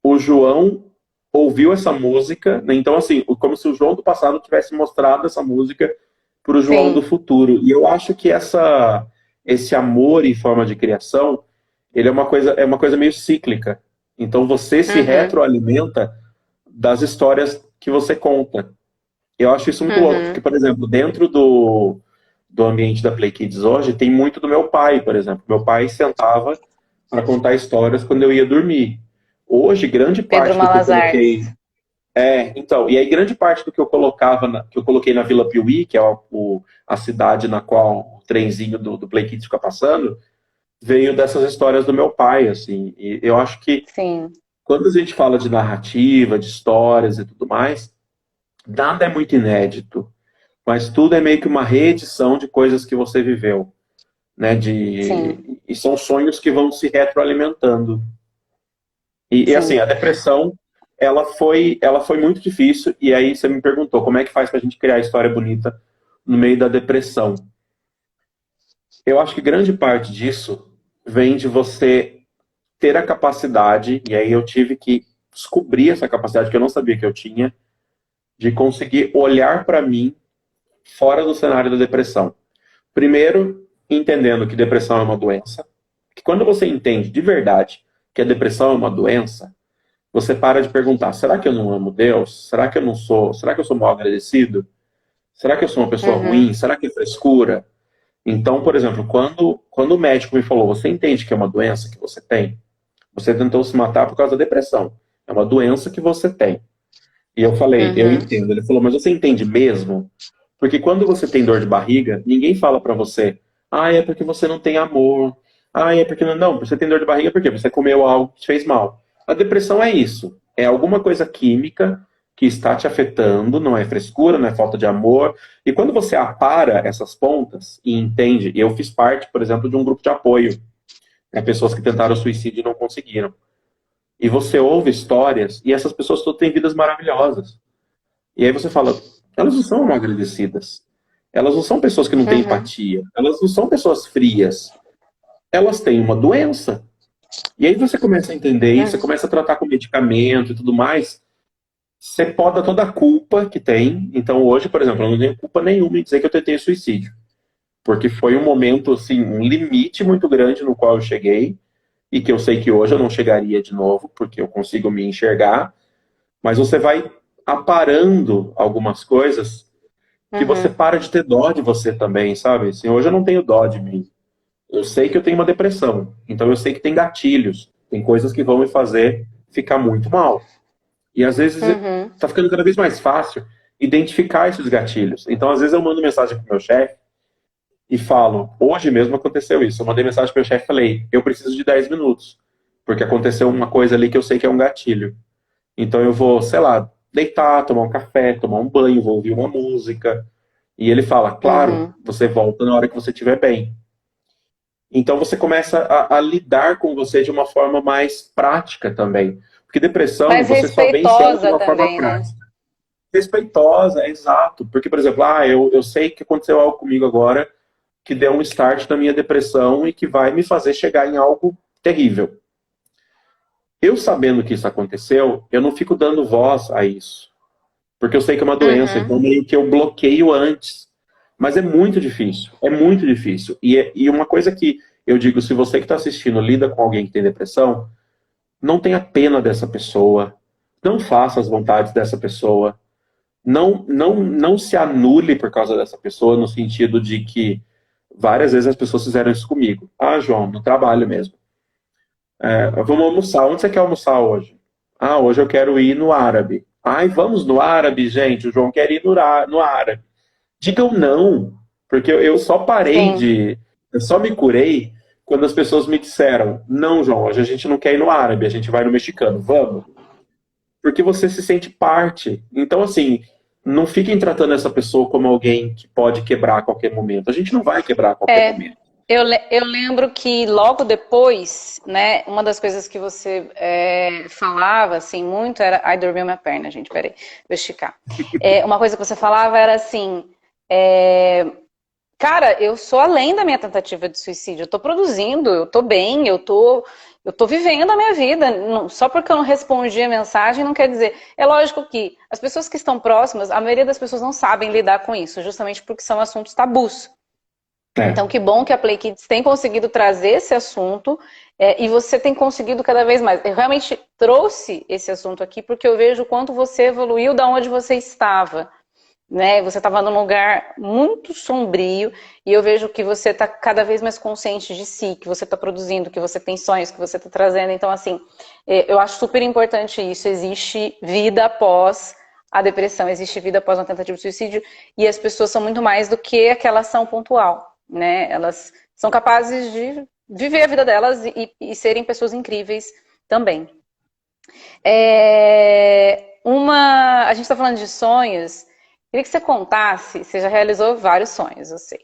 o João ouviu essa música, né? Então assim, como se o João do passado tivesse mostrado essa música para o João do sim. futuro. E eu acho que esse amor em forma de criação, ele é uma coisa meio cíclica. Então você se Uhum, retroalimenta das histórias que você conta. Eu acho isso muito louco, porque, uhum, por exemplo, dentro do ambiente da Play Kids hoje, tem muito do meu pai, por exemplo. Meu pai sentava para contar histórias quando eu ia dormir. Hoje, grande Pedro parte do que eu coloquei. Malazarte. Então, e aí grande parte do que eu colocava, que eu coloquei na Vila Piuí, que é a cidade na qual o trenzinho do Play Kids fica passando, veio dessas histórias do meu pai, assim. E eu acho que Sim, quando a gente fala de narrativa, de histórias e tudo mais, nada é muito inédito, mas tudo é meio que uma reedição de coisas que você viveu, né? sim, E são sonhos que vão se retroalimentando. E assim, sim. a depressão, ela foi muito difícil, e aí você me perguntou como é que faz pra gente criar história bonita no meio da depressão. Eu acho que grande parte disso vem de você ter a capacidade, e aí eu tive que descobrir essa capacidade que eu não sabia que eu tinha, de conseguir olhar para mim fora do cenário da depressão. Primeiro, entendendo que depressão é uma doença, que quando você entende de verdade que a depressão é uma doença, você para de perguntar: será que eu não amo Deus? Será que eu não sou? Será que eu sou mal agradecido? Será que eu sou uma pessoa Uhum, ruim? Será que é frescura? Então, por exemplo, quando o médico me falou: você entende que é uma doença que você tem? Você tentou se matar por causa da depressão. É uma doença que você tem. E eu falei: eu uhum, entendo. Ele falou: mas você entende mesmo? Porque quando você tem dor de barriga, ninguém fala pra você: ah, é porque você não tem amor. Ah, é porque não. Não, você tem dor de barriga porque você comeu algo que te fez mal. A depressão é isso. É alguma coisa química que está te afetando, não é frescura, não é falta de amor. E quando você apara essas pontas e entende, eu fiz parte, por exemplo, de um grupo de apoio para pessoas que tentaram suicídio e não conseguiram. E você ouve histórias e essas pessoas todas têm vidas maravilhosas. E aí você fala, elas não são mal agradecidas. Elas não são pessoas que não têm uhum, empatia. Elas não são pessoas frias. Elas têm uma doença. E aí você começa a entender isso, você uhum, começa a tratar com medicamento e tudo mais. Você poda toda a culpa que tem. Então hoje, por exemplo, eu não tenho culpa nenhuma em dizer que eu tentei suicídio. Porque foi um momento, assim, um limite muito grande no qual eu cheguei. E que eu sei que hoje eu não chegaria de novo, porque eu consigo me enxergar. Mas você vai aparando algumas coisas que você uhum, para de ter dó de você também, sabe? Assim, hoje eu não tenho dó de mim. Eu sei que eu tenho uma depressão, então eu sei que tem gatilhos, tem coisas que vão me fazer ficar muito mal. E às vezes uhum, tá ficando cada vez mais fácil identificar esses gatilhos. Então, às vezes eu mando mensagem pro meu chefe e falo, hoje mesmo aconteceu isso. Eu mandei mensagem pro meu chefe e falei, eu preciso de 10 minutos, porque aconteceu uma coisa ali que eu sei que é um gatilho. Então eu vou, sei lá, deitar, tomar um café, tomar um banho, vou ouvir uma música. E ele fala, claro, uhum. você volta na hora que você estiver bem. Então você começa a lidar com você de uma forma mais prática também. Porque depressão, Mais você só vence ela de respeitosa uma forma também, né? prática. Respeitosa, é exato. Porque, por exemplo, eu sei que aconteceu algo comigo agora que deu um start na minha depressão e que vai me fazer chegar em algo terrível. Eu sabendo que isso aconteceu, eu não fico dando voz a isso. Porque eu sei que é uma doença, Uhum, então meio que eu bloqueio antes. Mas é muito difícil, é muito difícil. E uma coisa que eu digo, se você que está assistindo lida com alguém que tem depressão, não tenha pena dessa pessoa, não faça as vontades dessa pessoa, não se anule por causa dessa pessoa, no sentido de que várias vezes as pessoas fizeram isso comigo. Ah, João, no trabalho mesmo. Vamos almoçar. Onde você quer almoçar hoje? Ah, hoje eu quero ir no árabe. Ai, vamos no árabe, gente. O João quer ir no árabe. Digam não, porque eu só parei sim. de. Eu só me curei quando as pessoas me disseram: não, João, hoje a gente não quer ir no árabe, a gente vai no mexicano. Vamos. Porque você se sente parte. Então, assim, não fiquem tratando essa pessoa como alguém que pode quebrar a qualquer momento. A gente não vai quebrar a qualquer É, momento. Eu lembro que logo depois, né, uma das coisas que você falava, assim, muito era... Ai, dormiu minha perna, gente, peraí, vou esticar. Uma coisa que você falava era assim, cara, eu sou além da minha tentativa de suicídio, eu tô produzindo, eu tô bem, eu tô vivendo a minha vida. Só porque eu não respondi a mensagem não quer dizer... É lógico que as pessoas que estão próximas, a maioria das pessoas não sabem lidar com isso, justamente porque são assuntos tabus. Então, que bom que a Play Kids tem conseguido trazer esse assunto e você tem conseguido cada vez mais. Eu realmente trouxe esse assunto aqui porque eu vejo o quanto você evoluiu da onde você estava. Né? Você estava num lugar muito sombrio e eu vejo que você está cada vez mais consciente de si, que você está produzindo, que você tem sonhos, que você está trazendo. Então, assim, eu acho super importante isso. Existe vida após a depressão, existe vida após uma tentativa de suicídio e as pessoas são muito mais do que aquela ação pontual. Né? Elas são capazes de viver a vida delas e serem pessoas incríveis também. A gente está falando de sonhos. Queria que você contasse, você já realizou vários sonhos, eu sei.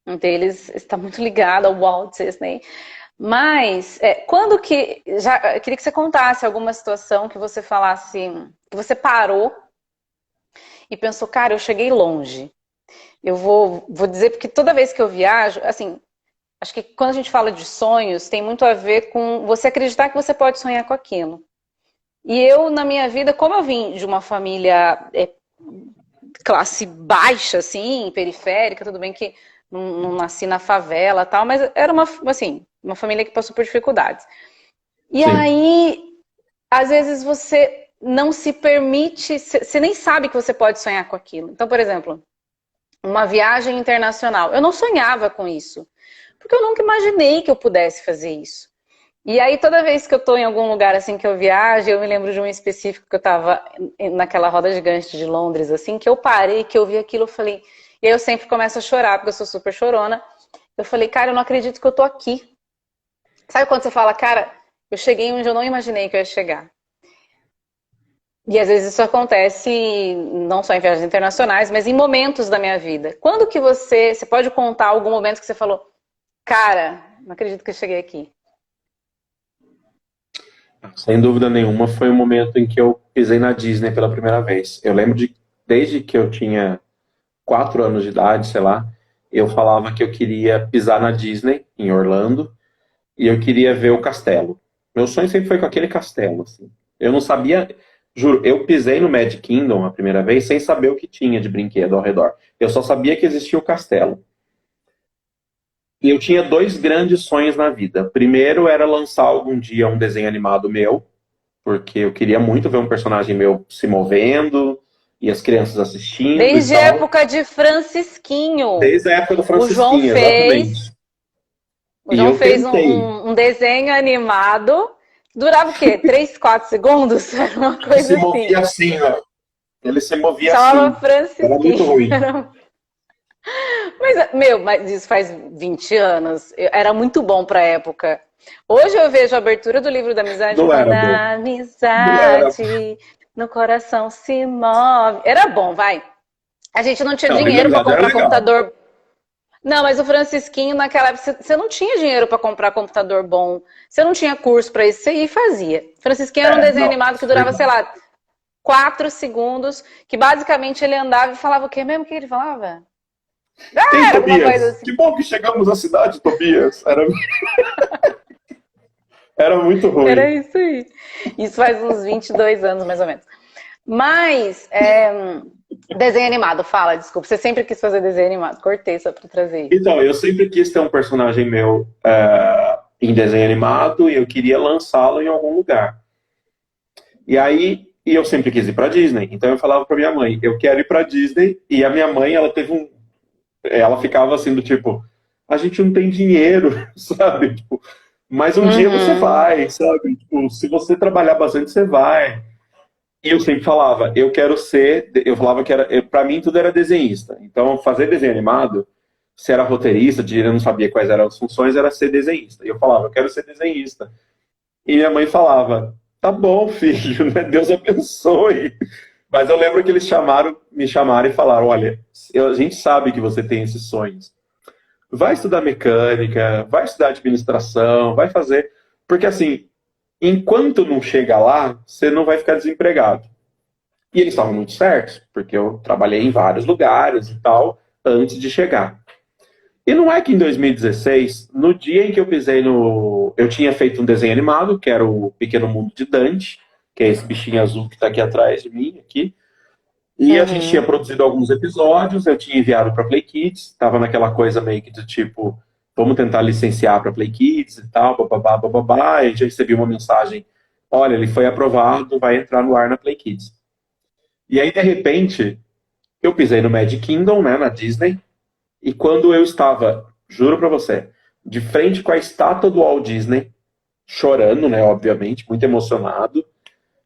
Um deles está muito ligado ao Walt Disney. Mas, quando que... queria que você contasse alguma situação que você falasse, que você parou e pensou, cara, eu cheguei longe. Eu vou dizer, porque toda vez que eu viajo, assim, acho que quando a gente fala de sonhos, tem muito a ver com você acreditar que você pode sonhar com aquilo. E eu, na minha vida, como eu vim de uma família classe baixa, assim, periférica, tudo bem que não nasci na favela e tal, mas era uma família que passou por dificuldades. E Sim. Aí, às vezes você não se permite, você nem sabe que você pode sonhar com aquilo. Então, por exemplo, uma viagem internacional. Eu não sonhava com isso, porque eu nunca imaginei que eu pudesse fazer isso. E aí, toda vez que eu estou em algum lugar assim que eu viajo, eu me lembro de um específico que eu estava naquela roda gigante de Londres, assim, que eu parei, que eu vi aquilo, eu falei... E aí eu sempre começo a chorar, porque eu sou super chorona. Eu falei, cara, eu não acredito que eu tô aqui. Sabe quando você fala, cara, eu cheguei onde eu não imaginei que eu ia chegar? E às vezes isso acontece não só em viagens internacionais, mas em momentos da minha vida. Quando que você pode contar algum momento que você falou, cara, não acredito que eu cheguei aqui? Sem dúvida nenhuma, foi o momento em que eu pisei na Disney pela primeira vez. Eu lembro desde que eu tinha 4 anos de idade, sei lá, eu falava que eu queria pisar na Disney, em Orlando, e eu queria ver o castelo. Meu sonho sempre foi com aquele castelo, assim. Eu não sabia... Juro, eu pisei no Magic Kingdom a primeira vez sem saber o que tinha de brinquedo ao redor. Eu só sabia que existia o castelo. E eu tinha 2 grandes sonhos na vida. Primeiro era lançar algum dia um desenho animado meu, porque eu queria muito ver um personagem meu se movendo e as crianças assistindo. Desde a época de Francisquinho. Desde a época do Francisquinho, exatamente. O João fez um desenho animado. Durava o quê? 3, 4 segundos? Era uma coisa assim. Ele se movia assim, ó. Ele se movia Chamava assim. Francisquinho. Era muito ruim. Mas isso faz 20 anos. Era muito bom pra época. Hoje eu vejo a abertura do livro da amizade. Na amizade, no coração se move. Era bom, vai. A gente não tinha dinheiro pra comprar computador. Não, mas o Francisquinho, naquela época, você não tinha dinheiro para comprar computador bom, você não tinha curso para isso, você ia e fazia. Francisquinho era um desenho animado que durava, sei lá, 4 segundos, que basicamente ele andava e falava o quê mesmo que ele falava? Era alguma coisa assim. Que bom que chegamos à cidade, Tobias. Era muito ruim. Era isso aí. Isso faz uns 22 anos, mais ou menos. Mas... Desenho animado, fala, desculpa. Você sempre quis fazer desenho animado, cortei só pra trazer isso. Então, eu sempre quis ter um personagem meu em desenho animado e eu queria lançá-lo em algum lugar. E aí, eu sempre quis ir pra Disney. Então eu falava pra minha mãe, eu quero ir pra Disney. E a minha mãe, ela ficava assim do tipo, a gente não tem dinheiro, sabe? Tipo, mas um dia você vai, sabe? Tipo, se você trabalhar bastante, você vai. E eu sempre falava, eu falava que pra mim tudo era desenhista. Então, fazer desenho animado, se era roteirista, eu não sabia quais eram as funções, era ser desenhista. E eu falava, eu quero ser desenhista. E minha mãe falava, tá bom, filho, né? Deus abençoe. Mas eu lembro que eles me chamaram e falaram, olha, a gente sabe que você tem esses sonhos, vai estudar mecânica, vai estudar administração, vai fazer. Porque assim, enquanto não chega lá, você não vai ficar desempregado. E eles estavam muito certos, porque eu trabalhei em vários lugares e tal, antes de chegar. E não é que em 2016, no dia em que eu pisei no. Eu tinha feito um desenho animado, que era o Pequeno Mundo de Dante, que é esse bichinho azul que está aqui atrás de mim, aqui. E a gente tinha produzido alguns episódios, eu tinha enviado para Play Kids, estava naquela coisa meio que do tipo, vamos tentar licenciar para Play Kids e tal, bababá, bababá. E já recebi uma mensagem: olha, ele foi aprovado, vai entrar no ar na Play Kids. E aí, de repente, eu pisei no Magic Kingdom, né, na Disney, e quando eu estava, juro pra você, de frente com a estátua do Walt Disney, chorando, né, obviamente, muito emocionado,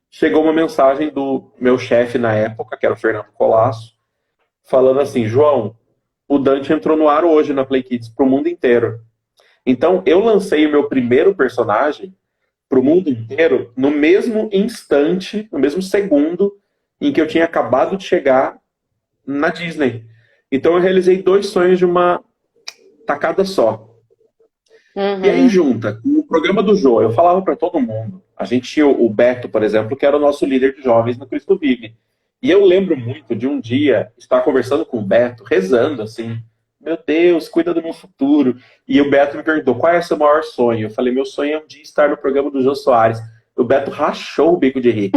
chegou uma mensagem do meu chefe na época, que era o Fernando Colasso, falando assim: João, o Dante entrou no ar hoje na Play Kids pro mundo inteiro. Então, eu lancei o meu primeiro personagem pro mundo inteiro no mesmo instante, no mesmo segundo em que eu tinha acabado de chegar na Disney. Então eu realizei 2 sonhos de uma tacada só. E aí junta, no programa do Jô, eu falava para todo mundo. A gente tinha o Beto, por exemplo, que era o nosso líder de jovens no Cristo Vive. E eu lembro muito de um dia estar conversando com o Beto, rezando assim: meu Deus, cuida do meu futuro. E o Beto me perguntou: qual é o seu maior sonho? Eu falei: meu sonho é um dia estar no programa do Jô Soares. O Beto rachou o bico de rir.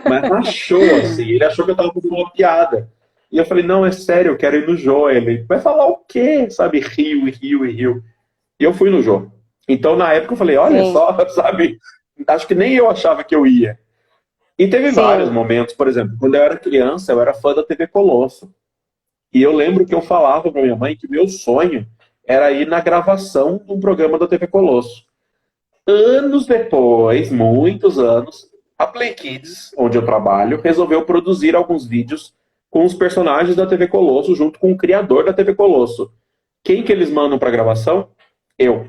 Mas rachou, assim. Ele achou que eu tava fazendo uma piada. E eu falei: não, é sério, eu quero ir no Jô. Ele vai falar o quê? Sabe, riu e riu e riu. E eu fui no Jô. Então, na época, eu falei: olha só, sabe, acho que nem eu achava que eu ia. E teve vários momentos, por exemplo, quando eu era criança, eu era fã da TV Colosso. E eu lembro que eu falava pra minha mãe que meu sonho era ir na gravação de um programa da TV Colosso. Anos depois, muitos anos, a Play Kids, onde eu trabalho, resolveu produzir alguns vídeos com os personagens da TV Colosso, junto com o criador da TV Colosso. Quem que eles mandam pra gravação? Eu.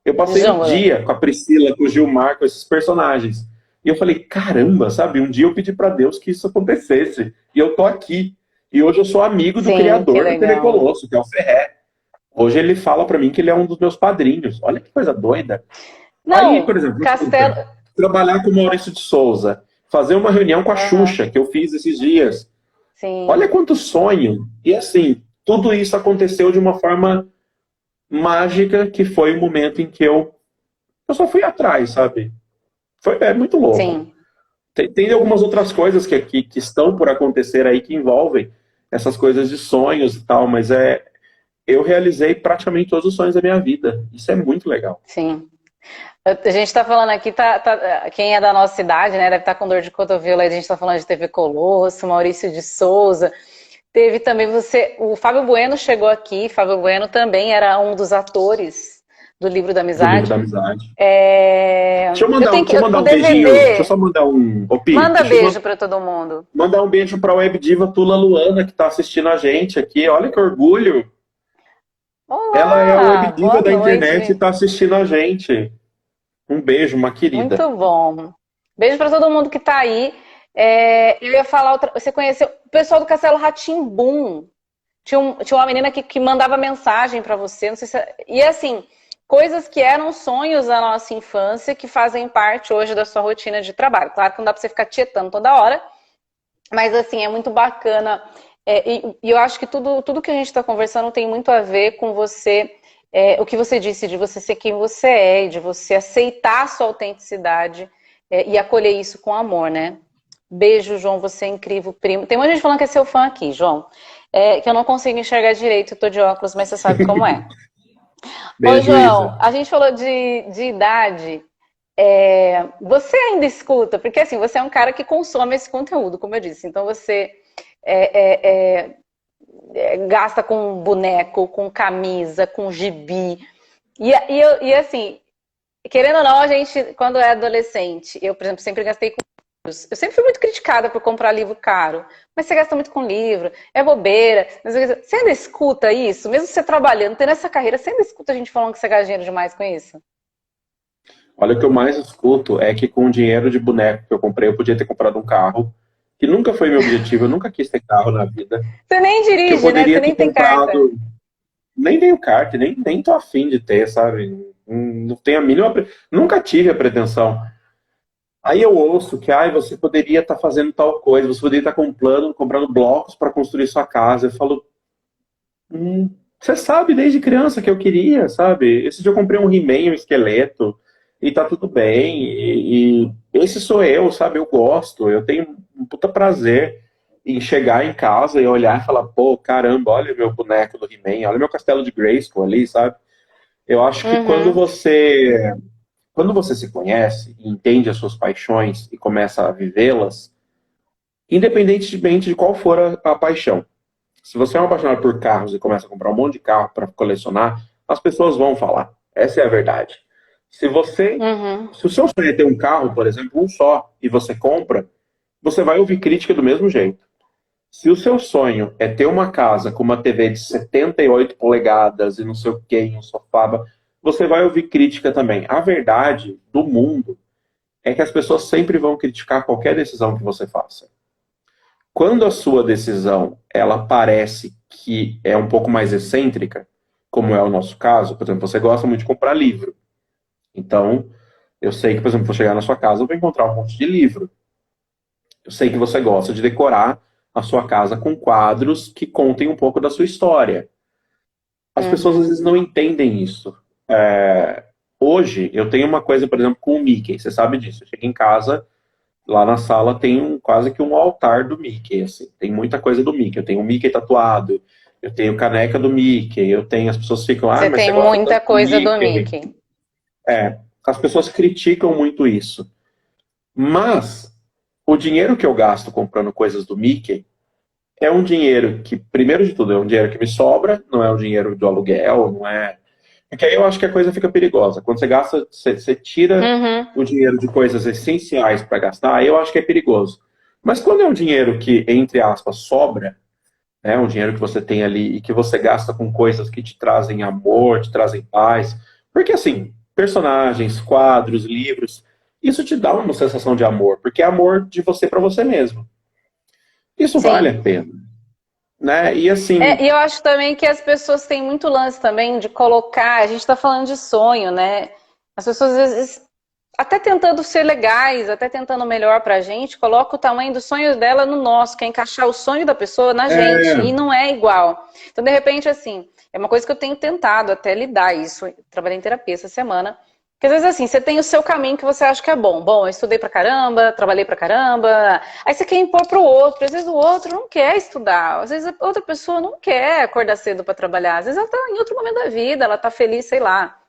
Eu passei um dia com a Priscila, com o Gilmar, com esses personagens. E eu falei: caramba, sabe? Um dia eu pedi pra Deus que isso acontecesse. E eu tô aqui. E hoje eu sou amigo do criador da TV Colosso, que é o Ferré. Hoje ele fala pra mim que ele é um dos meus padrinhos. Olha que coisa doida. Não, aí, por exemplo, trabalhar com o Maurício de Souza, fazer uma reunião com a Xuxa, que eu fiz esses dias. Sim. Olha quanto sonho. E assim, tudo isso aconteceu de uma forma mágica, que foi o momento em que eu só fui atrás, sabe? É muito louco. Sim. Tem algumas outras coisas que estão por acontecer aí que envolvem essas coisas de sonhos e tal, mas eu realizei praticamente todos os sonhos da minha vida. Isso é muito legal. Sim. A gente está falando aqui, quem é da nossa idade, né, deve estar com dor de cotovelo, a gente está falando de TV Colosso, Maurício de Souza. Teve também o Fábio Bueno chegou aqui. Fábio Bueno também era um dos atores do Livro da Amizade. Do Livro da Amizade. Deixa eu mandar um beijinho. Deixa eu só mandar um... Manda beijo para todo mundo. Mandar um beijo para a web diva Tula Luana, que está assistindo a gente aqui. Olha que orgulho. Olá, ela é a web diva da internet e está assistindo a gente. Um beijo, uma querida. Muito bom. Beijo para todo mundo que está aí. Eu ia falar você conheceu o pessoal do Castelo Rá-Tim-Bum? Tinha uma menina que mandava mensagem para você, não sei se... E assim, coisas que eram sonhos da nossa infância, que fazem parte hoje da sua rotina de trabalho. Claro que não dá para você ficar tietando toda hora, mas assim, é muito bacana. E eu acho que tudo que a gente está conversando tem muito a ver com você, o que você disse, de você ser quem você é, de você aceitar a sua autenticidade e acolher isso com amor, né? Beijo, João, você é incrível, primo. Tem muita gente falando que é seu fã aqui, João. Que eu não consigo enxergar direito, eu tô de óculos, mas você sabe como é. Beijo, ô, João, Isa. A gente falou de idade. Você ainda escuta? Porque assim, você é um cara que consome esse conteúdo, como eu disse. Então você gasta com boneco, com camisa, com gibi. E assim, querendo ou não, a gente, quando é adolescente, eu, por exemplo, sempre gastei com livros. Eu sempre fui muito criticada por comprar livro caro. Mas você gasta muito com livro, é bobeira. Você ainda escuta isso? Mesmo você trabalhando, tendo essa carreira, você ainda escuta a gente falando que você gasta dinheiro demais com isso? Olha, o que eu mais escuto é que com o dinheiro de boneco que eu comprei, eu podia ter comprado um carro, que nunca foi meu objetivo, eu nunca quis ter carro na vida. Você nem dirige, né? Você nem tem carta. nem tenho kart, nem tô afim de ter, sabe? Não tenho a mínima. Nunca tive a pretensão. Aí eu ouço que você poderia estar fazendo tal coisa, você poderia estar comprando blocos para construir sua casa. Eu falo, você sabe desde criança que eu queria, sabe? Esse dia eu comprei um He-Man, um esqueleto, e tá tudo bem. E esse sou eu, sabe? Eu gosto, eu tenho um puta prazer em chegar em casa e olhar e falar, pô, caramba, olha meu boneco do He-Man, olha meu castelo de Grayskull ali, sabe? Eu acho que Uhum. quando você se conhece e entende as suas paixões e começa a vivê-las, independentemente de qual for a paixão. Se você é um apaixonado por carros e começa a comprar um monte de carro para colecionar, as pessoas vão falar. Essa é a verdade. Uhum. Se o seu sonho é ter um carro, por exemplo, um só, e você compra, você vai ouvir crítica do mesmo jeito. Se o seu sonho é ter uma casa com uma TV de 78 polegadas e não sei o que, um sofá, você vai ouvir crítica também. A verdade do mundo é que as pessoas sempre vão criticar qualquer decisão que você faça. Quando a sua decisão ela parece que é um pouco mais excêntrica, como é o nosso caso, por exemplo, você gosta muito de comprar livro. Então, eu sei que, por exemplo, vou chegar na sua casa, eu vou encontrar um monte de livro. Eu sei que você gosta de decorar a sua casa com quadros que contem um pouco da sua história. As pessoas às vezes não entendem isso. Hoje, eu tenho uma coisa, por exemplo, com o Mickey. Você sabe disso. Eu chego em casa, lá na sala tem quase que um altar do Mickey. Assim. Tem muita coisa do Mickey. Eu tenho o Mickey tatuado, eu tenho caneca do Mickey, eu tenho... As pessoas ficam, Você mas você tem gosta muita tanto do coisa do Mickey. Mickey. As pessoas criticam muito isso. Mas o dinheiro que eu gasto comprando coisas do Mickey é um dinheiro que, primeiro de tudo, é um dinheiro que me sobra, não é um dinheiro do aluguel, não é. Porque aí eu acho que a coisa fica perigosa. Quando você gasta, você tira Uhum. o dinheiro de coisas essenciais para gastar, aí eu acho que é perigoso. Mas quando é um dinheiro que, entre aspas, sobra, né, um dinheiro que você tem ali e que você gasta com coisas que te trazem amor, te trazem paz. Porque, assim, personagens, quadros, livros, isso te dá uma sensação de amor, porque é amor de você para você mesmo. Isso vale Sim. a pena, né? E assim, E eu acho também que as pessoas têm muito lance também de colocar, a gente está falando de sonho, né? As pessoas às vezes, até tentando ser legais, até tentando melhor pra gente, coloca o tamanho dos sonhos dela no nosso, quer encaixar o sonho da pessoa na gente, e é, não é igual. Então, de repente, assim, é uma coisa que eu tenho tentado até lidar isso, trabalhei em terapia essa semana, porque às vezes assim, você tem o seu caminho que você acha que é bom. Bom, eu estudei pra caramba, trabalhei pra caramba. Aí você quer impor pro outro. Às vezes o outro não quer estudar. Às vezes a outra pessoa não quer acordar cedo pra trabalhar. Às vezes ela tá em outro momento da vida, ela tá feliz, sei lá,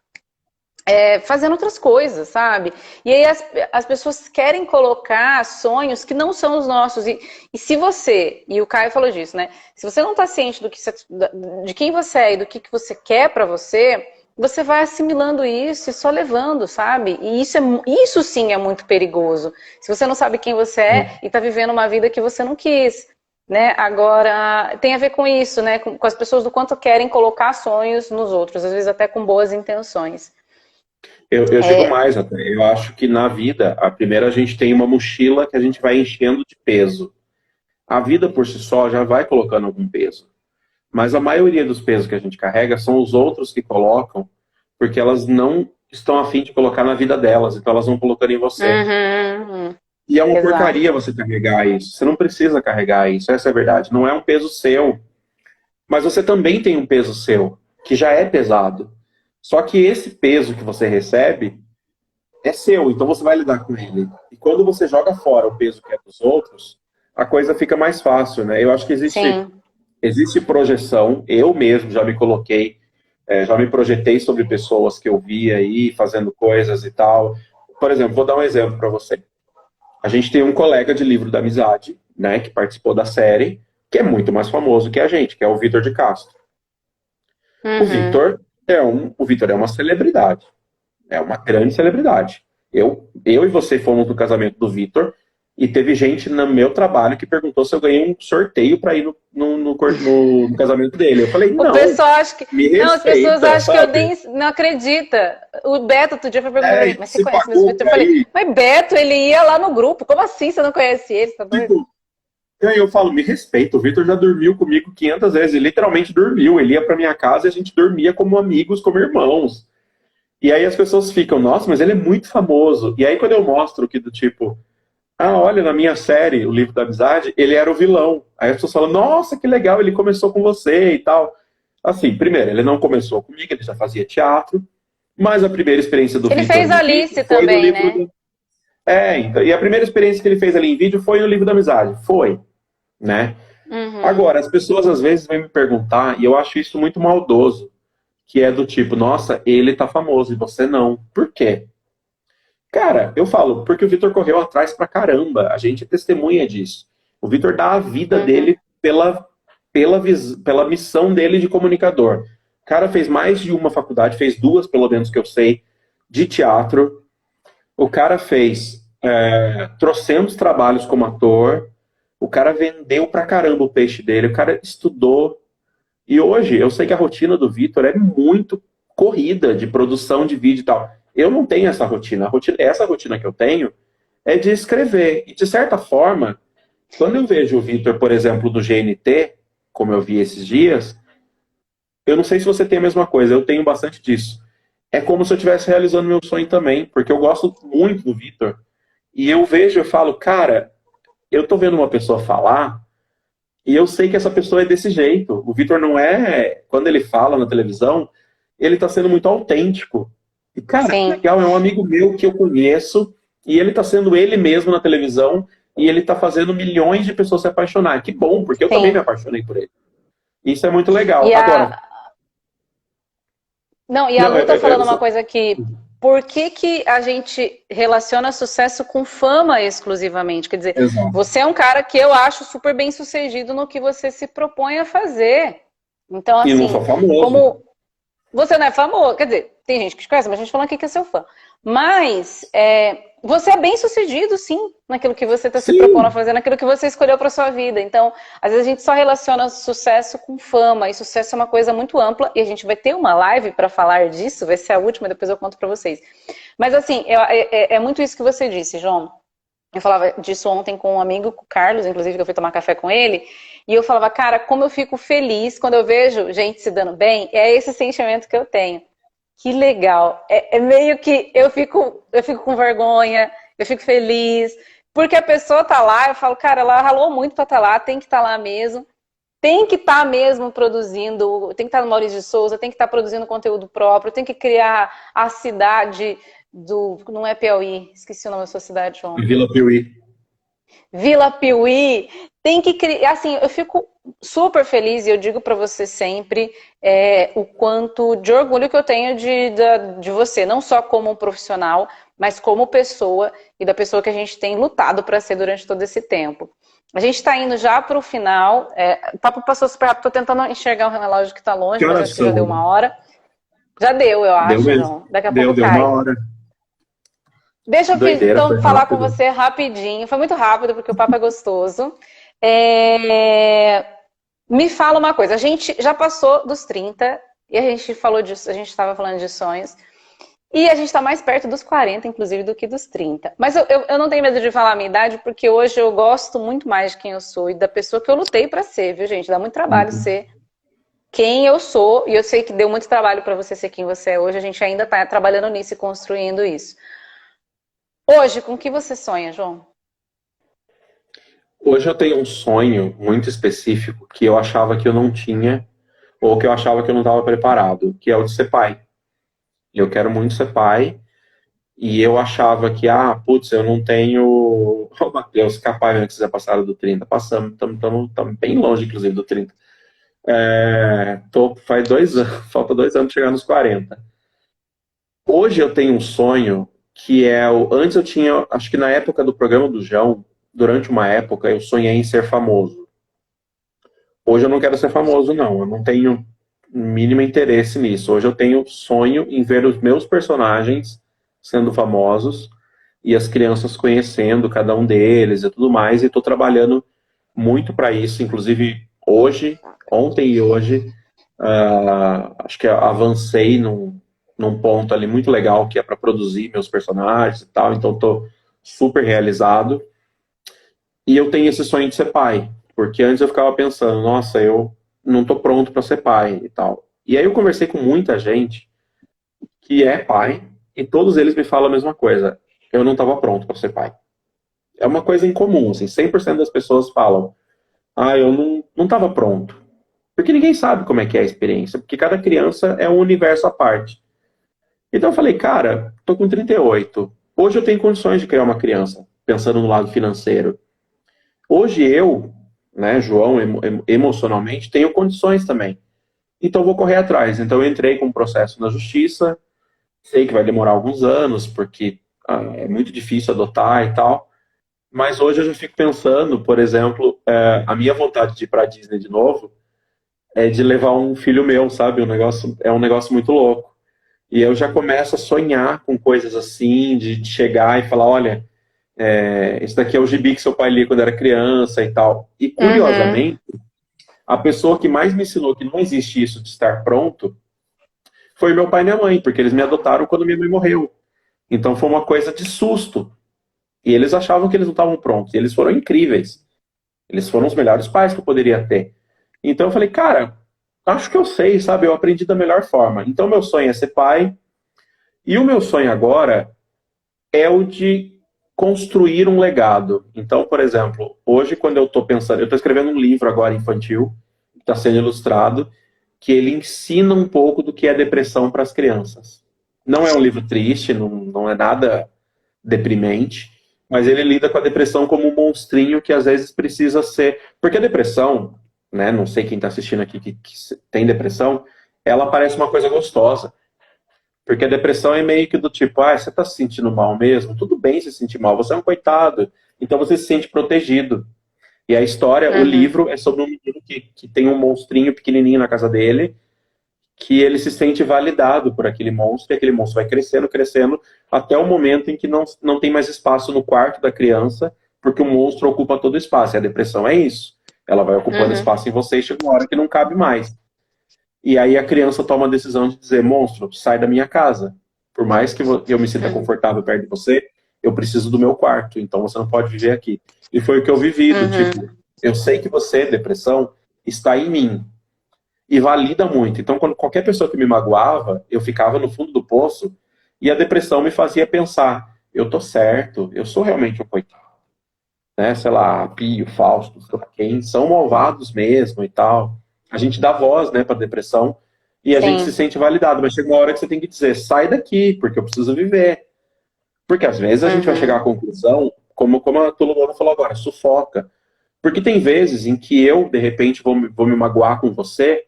fazendo outras coisas, sabe? E aí as pessoas querem colocar sonhos que não são os nossos. E se você, e o Caio falou disso, né? Se você não tá ciente de quem você é e do que você quer pra você, você vai assimilando isso e só levando, sabe? E isso sim é muito perigoso. Se você não sabe quem você é e tá vivendo uma vida que você não quis, né? Agora, tem a ver com isso, né? Com as pessoas do quanto querem colocar sonhos nos outros, às vezes até com boas intenções. eu digo mais até. Eu acho que na vida, a primeira a gente tem uma mochila que a gente vai enchendo de peso. A vida por si só já vai colocando algum peso. Mas a maioria dos pesos que a gente carrega são os outros que colocam, porque elas não estão a fim de colocar na vida delas, então elas vão colocando em você. Uhum, E é uma porcaria exato. você carregar isso. Você não precisa carregar isso, essa é a verdade. Não é um peso seu. Mas você também tem um peso seu, que já é pesado. Só que esse peso que você recebe é seu, então você vai lidar com ele. E quando você joga fora o peso que é dos outros, a coisa fica mais fácil, né? Eu acho que Sim. existe projeção. Eu mesmo já me coloquei, já me projetei sobre pessoas que eu vi aí fazendo coisas e tal. Por exemplo, vou dar um exemplo para você. A gente tem um colega de livro da amizade, né, que participou da série, que é muito mais famoso que a gente, que é o Vitor de Castro. O Uhum. Vitor o Vitor é uma celebridade, é uma grande celebridade. Eu e você fomos no casamento do Vitor e teve gente no meu trabalho que perguntou se eu ganhei um sorteio para ir no casamento dele. Eu falei, O não, pessoal acha que. me Não, as pessoas respeita, acham que eu sabe? nem não acredita. O Beto outro dia foi perguntar pra mim, mas você Se conhece mesmo o pagou Vitor? Eu pra falei, ir. mas Beto, ele ia lá no grupo. Como assim você não conhece ele? Você tá doido? Tipo, E aí eu falo, me respeita, o Vitor já dormiu comigo 500 vezes, ele literalmente dormiu, ele ia pra minha casa e a gente dormia como amigos, como irmãos. E aí as pessoas ficam, nossa, mas ele é muito famoso. E aí quando eu mostro que do tipo, olha, na minha série, o livro da amizade, ele era o vilão. Aí as pessoas falam, nossa, que legal, ele começou com você e tal. Assim, primeiro, ele não começou comigo, ele já fazia teatro, mas a primeira experiência do Ele Vitor fez em vídeo Alice foi no também, livro né? então, e a primeira experiência que ele fez ali em vídeo foi no livro da amizade. Foi, né? Uhum. Agora, as pessoas às vezes vêm me perguntar, e eu acho isso muito maldoso, que é do tipo, nossa, ele tá famoso e você não. Por quê? Cara, eu falo, porque o Vitor correu atrás pra caramba. A gente é testemunha disso. O Vitor dá a vida Uhum. dele pela missão dele de comunicador. O cara fez mais de uma faculdade, fez duas, pelo menos que eu sei, de teatro. O cara fez trocentos trabalhos como ator. O cara vendeu pra caramba o peixe dele. O cara estudou. E hoje eu sei que a rotina do Vitor é muito corrida de produção de vídeo e tal. Eu não tenho essa rotina. Essa rotina que eu tenho é de escrever. E de certa forma, quando eu vejo o Vitor, por exemplo, do GNT, como eu vi esses dias, eu não sei se você tem a mesma coisa, eu tenho bastante disso. É como se eu estivesse realizando meu sonho também, porque eu gosto muito do Vitor. E eu vejo, eu falo, cara, eu tô vendo uma pessoa falar e eu sei que essa pessoa é desse jeito. O Vitor não é, quando ele fala na televisão, ele tá sendo muito autêntico. E, cara, que Sim, legal, é um amigo meu que eu conheço, e ele tá sendo ele mesmo na televisão, e ele tá fazendo milhões de pessoas se apaixonar. Que bom, porque eu também me sim. apaixonei por ele. Isso é muito legal. E Agora, a, não, e a não, Lu tá falando uma coisa aqui. Por que que a gente relaciona sucesso com fama exclusivamente? Quer dizer, exato. você é um cara que eu acho super bem sucedido no que você se propõe a fazer. Então, E não assim, sou famoso. como você não é famoso, quer dizer, tem gente que te conhece, mas a gente falando aqui que é seu fã. Mas você é bem sucedido, sim, naquilo que você está se propondo a Sim, fazer, naquilo que você escolheu para sua vida. Então, às vezes a gente só relaciona sucesso com fama, e sucesso é uma coisa muito ampla, e a gente vai ter uma live para falar disso, vai ser a última, depois eu conto para vocês. Mas assim, é muito isso que você disse, João. Eu falava disso ontem com um amigo, com o Carlos, inclusive, que eu fui tomar café com ele, e eu falava, cara, como eu fico feliz quando eu vejo gente se dando bem, é esse sentimento que eu tenho. Que legal. É meio que eu fico com vergonha, eu fico feliz, porque a pessoa tá lá, eu falo, cara, ela ralou muito pra estar lá, tem que estar lá mesmo, tem que estar mesmo produzindo, tem que estar no Maurício de Souza, tem que estar produzindo conteúdo próprio, tem que criar a cidade não é Piauí, esqueci o nome da sua cidade, João. Vila Piuí. Vila Piuí, tem que criar, assim, eu fico super feliz e eu digo para você sempre o quanto de orgulho que eu tenho de você, não só como profissional, mas como pessoa e da pessoa que a gente tem lutado para ser durante todo esse tempo. A gente está indo já para o final, o papo passou super rápido, estou tentando enxergar o relógio que está longe, Que mas horas acho que já deu são? uma hora. Já deu, eu Deu acho, mesmo. João. Daqui a pouco Deu uma cai. hora. Deixa eu Doideira, então foi falar com rápido. você rapidinho. Foi muito rápido porque o papo é gostoso. É, Me fala uma coisa. A gente já passou dos 30 e a gente falou disso, a gente estava falando de sonhos. E a gente está mais perto dos 40, inclusive, do que dos 30. Mas eu não tenho medo de falar a minha idade, porque hoje eu gosto muito mais de quem eu sou e da pessoa que eu lutei para ser, viu, gente? Dá muito trabalho Uhum. ser quem eu sou, e eu sei que deu muito trabalho para você ser quem você é hoje. A gente ainda está trabalhando nisso e construindo isso. Hoje, com o que você sonha, João? Hoje eu tenho um sonho muito específico que eu achava que eu não tinha, ou que eu achava que eu não estava preparado, que é o de ser pai. Eu quero muito ser pai, e eu achava que, putz, eu não tenho. Oh, Matheus, capaz antes de passar do 30. Passamos, estamos bem longe, inclusive, do 30. Faz 2 anos, falta 2 anos para chegar nos 40. Hoje eu tenho um sonho que antes eu tinha, acho que na época do programa do João, durante uma época, eu sonhei em ser famoso. Hoje eu não quero ser famoso, não. Eu não tenho mínimo interesse nisso. Hoje eu tenho sonho em ver os meus personagens sendo famosos e as crianças conhecendo cada um deles e tudo mais. E estou trabalhando muito para isso. Inclusive hoje, ontem e hoje, acho que avancei num ponto ali muito legal que é para produzir meus personagens e tal. Então estou super realizado. E eu tenho esse sonho de ser pai, porque antes eu ficava pensando, nossa, eu não tô pronto para ser pai e tal. E aí eu conversei com muita gente que é pai, e todos eles me falam a mesma coisa. Eu não estava pronto para ser pai. É uma coisa incomum, assim, 100% das pessoas falam, eu não estava pronto. Porque ninguém sabe como é que é a experiência, porque cada criança é um universo à parte. Então eu falei, cara, tô com 38. Hoje eu tenho condições de criar uma criança, pensando no lado financeiro. Hoje eu, né, João, emocionalmente, tenho condições também. Então eu vou correr atrás. Então eu entrei com um processo na justiça, sei que vai demorar alguns anos, porque é muito difícil adotar e tal. Mas hoje eu já fico pensando, por exemplo, a minha vontade de ir pra Disney de novo é de levar um filho meu, sabe? É um negócio muito louco. E eu já começo a sonhar com coisas assim, de chegar e falar, olha, esse daqui é o gibi que seu pai lia quando era criança e tal. E Uhum. curiosamente, a pessoa que mais me ensinou que não existe isso de estar pronto foi meu pai e minha mãe, porque eles me adotaram quando minha mãe morreu. Então foi uma coisa de susto. E eles achavam que eles não estavam prontos. E eles foram incríveis. Eles foram os melhores pais que eu poderia ter. Então eu falei, cara, acho que eu sei, sabe? Eu aprendi da melhor forma. Então meu sonho é ser pai. E o meu sonho agora é o de construir um legado. Então, por exemplo, hoje quando eu estou pensando, eu estou escrevendo um livro agora infantil, que está sendo ilustrado, que ele ensina um pouco do que é depressão para as crianças. Não é um livro triste, não é nada deprimente, mas ele lida com a depressão como um monstrinho que às vezes precisa ser. Porque a depressão, né? Não sei quem está assistindo aqui que tem depressão, ela parece uma coisa gostosa. Porque a depressão é meio que do tipo, você está se sentindo mal mesmo? Tudo bem se sentir mal, você é um coitado. Então você se sente protegido. E a história, o Uhum. livro, é sobre um menino que tem um monstrinho pequenininho na casa dele, que ele se sente validado por aquele monstro, e aquele monstro vai crescendo, crescendo, até o momento em que não tem mais espaço no quarto da criança, porque o monstro ocupa todo o espaço. E a depressão é isso. Ela vai ocupando Uhum. espaço em você e chega uma hora que não cabe mais. E aí a criança toma a decisão de dizer, monstro, sai da minha casa. Por mais que eu me sinta Uhum. confortável perto de você, eu preciso do meu quarto, então você não pode viver aqui. E foi o que eu vivi, do tipo, Uhum. eu sei que você, depressão, está em mim, e valida muito. Então, quando qualquer pessoa que me magoava, eu ficava no fundo do poço e a depressão me fazia pensar: eu tô certo, eu sou realmente um coitado, né? Sei lá, Pio, Fausto, sei lá quem, são malvados mesmo e tal. A gente dá voz, né, para depressão e a gente se Sim. sente validado, mas chega uma hora que você tem que dizer: sai daqui, porque eu preciso viver. Porque às vezes a gente vai chegar à Uhum. conclusão, como a Tolulona falou agora, sufoca. Porque tem vezes em que eu, de repente, vou me magoar com você,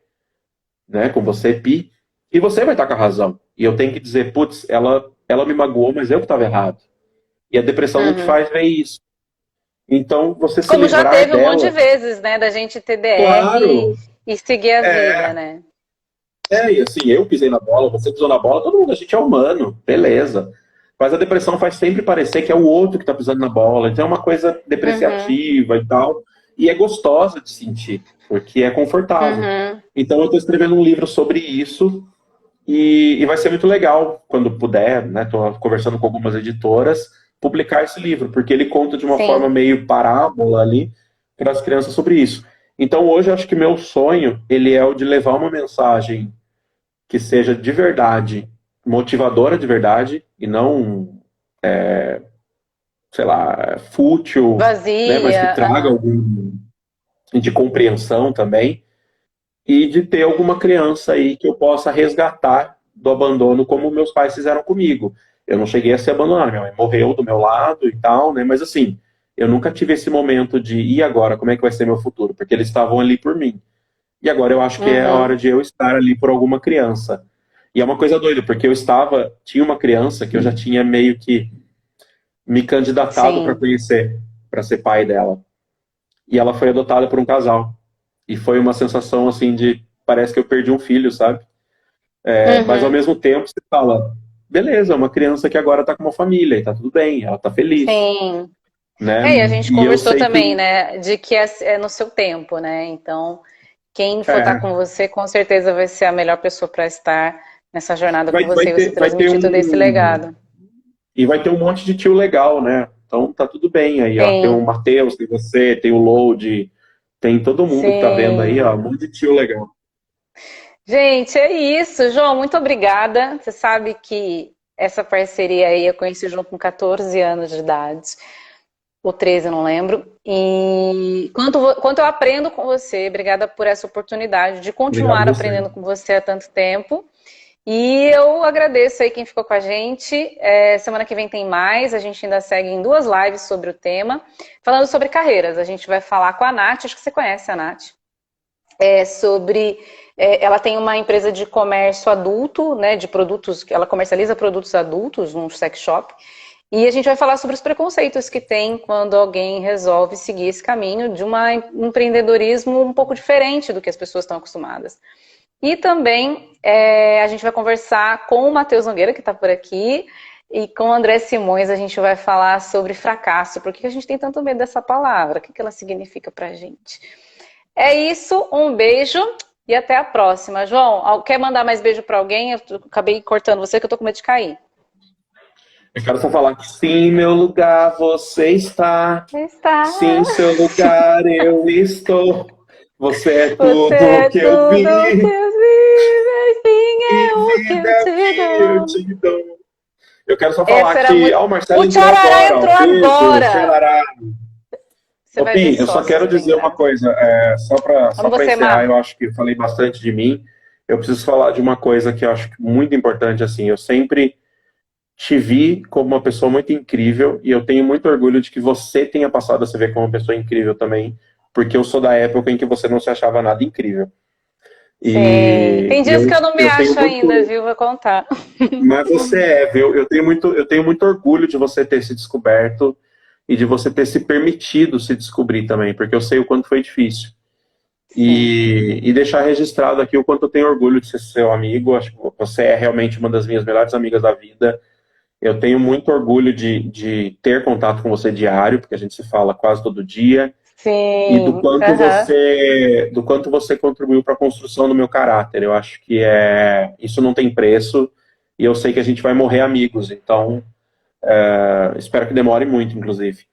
né, com você, Pi, e você vai estar com a razão. E eu tenho que dizer, putz, ela me magoou, mas eu que estava errado. E a depressão não te Uhum. faz ver isso. Então, você se Como já livrar teve um monte de dela, vezes, né, da gente ter DR claro, e seguir a vida, é, né? e assim, eu pisei na bola, você pisou na bola, todo mundo, a gente é humano, beleza. Mas a depressão faz sempre parecer que é o outro que está pisando na bola. Então é uma coisa Uhum. depreciativa e tal. E é gostosa de sentir, porque é confortável. Uhum. Então eu estou escrevendo um livro sobre isso. E vai ser muito legal, quando puder, né? Estou conversando com algumas editoras, publicar esse livro, porque ele conta de uma forma Sim. meio parábola ali para as crianças sobre isso. Então hoje eu acho que meu sonho, ele é o de levar uma mensagem que seja de verdade, motivadora de verdade, e não, sei lá, fútil, né? Mas que Vazia. traga Aham. algum de compreensão também, e de ter alguma criança aí que eu possa resgatar do abandono como meus pais fizeram comigo. Eu não cheguei a ser abandonado, minha mãe morreu do meu lado e tal, né? Mas assim, eu nunca tive esse momento de e agora, como é que vai ser meu futuro? Porque eles estavam ali por mim. E agora eu acho que é a Uhum. hora de eu estar ali por alguma criança. E é uma coisa doida, porque tinha uma criança que eu já tinha meio que me candidatado para Sim. conhecer, para ser pai dela. E ela foi adotada por um casal. E foi uma sensação assim de parece que eu perdi um filho, sabe? Mas ao Uhum. mesmo tempo você fala, beleza, é uma criança que agora tá com uma família e tá tudo bem, ela tá feliz, Sim. né? É, e a gente E eu conversou sei que também, né, de que é no seu tempo, né? Então, quem for estar é, com você, com certeza vai ser a melhor pessoa para estar nessa jornada com você e você vai ter transmitir todo esse legado. vai ter um monte de tio legal, né? Então tá tudo bem aí, ó. Tem o Sim, Matheus, tem você, tem o Load, tem todo mundo que tá vendo aí, sim. ó. Um monte de tio legal. Gente, é isso. João, muito obrigada. Você sabe que essa parceria aí eu conheci o João com 14 anos de idade, ou 13, eu não lembro. E quanto eu aprendo com você, obrigada por essa oportunidade de Obrigado continuar você. aprendendo com você há tanto tempo. E eu agradeço aí quem ficou com a gente. Semana que vem tem mais. A gente ainda segue em 2 lives sobre o tema, falando sobre carreiras. A gente vai falar com a Nath, acho que você conhece a Nath. Ela tem uma empresa de comércio adulto, né, de produtos, ela comercializa produtos adultos, um sex shop, e a gente vai falar sobre os preconceitos que tem quando alguém resolve seguir esse caminho de um empreendedorismo um pouco diferente do que as pessoas estão acostumadas. E também a gente vai conversar com o Matheus Nogueira, que está por aqui, e com o André Simões a gente vai falar sobre fracasso. Por que a gente tem tanto medo dessa palavra? O que ela significa pra gente? É isso, um beijo e até a próxima. João, quer mandar mais beijo para alguém? Eu acabei cortando você que eu tô com medo de cair. Eu quero só falar que sim, meu lugar você está. Está. Sim, seu lugar eu estou. Você é Você tudo é que eu tudo o que vi. eu vi, enfim E é o que vida eu te que eu dou. te dou. Eu quero só Essa falar era que, muito. ó, o Marcelo O entrou Tcharará agora, ó. entrou Beijo, agora. Xarará. Você Ô, vai ver Pim, eu só só se você quero vem dizer uma graça. coisa, só Amo para você, encerrar, Má. eu acho que eu falei bastante de mim. Eu preciso falar de uma coisa que eu acho muito importante, assim, eu sempre te vi como uma pessoa muito incrível e eu tenho muito orgulho de que você tenha passado a se ver como uma pessoa incrível também, porque eu sou da época em que você não se achava nada incrível. Sim. E Tem dias que eu não me eu tenho acho ainda, muito. viu? Vou contar. Mas você viu? Eu tenho muito orgulho de você ter se descoberto e de você ter se permitido se descobrir também, porque eu sei o quanto foi difícil. Sim. E deixar registrado aqui o quanto eu tenho orgulho de ser seu amigo. Acho que você é realmente uma das minhas melhores amigas da vida. Eu tenho muito orgulho de ter contato com você diário, porque a gente se fala quase todo dia, e Sim. Aham. do quanto você contribuiu para a construção do meu caráter. Eu acho que isso não tem preço, e eu sei que a gente vai morrer amigos, então espero que demore muito, inclusive.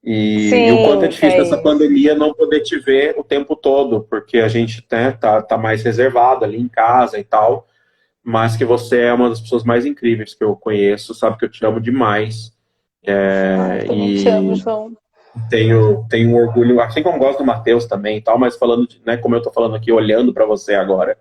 E o quanto é Sim, difícil é dessa isso. pandemia não poder te ver o tempo todo, porque a gente, né, tá mais reservado ali em casa e tal, mas que você é uma das pessoas mais incríveis que eu conheço, sabe que eu te amo demais. Ai, também te amo, E João. tenho um orgulho, assim como gosto do Matheus também e tal, mas falando, né, como eu tô falando aqui, olhando para você agora,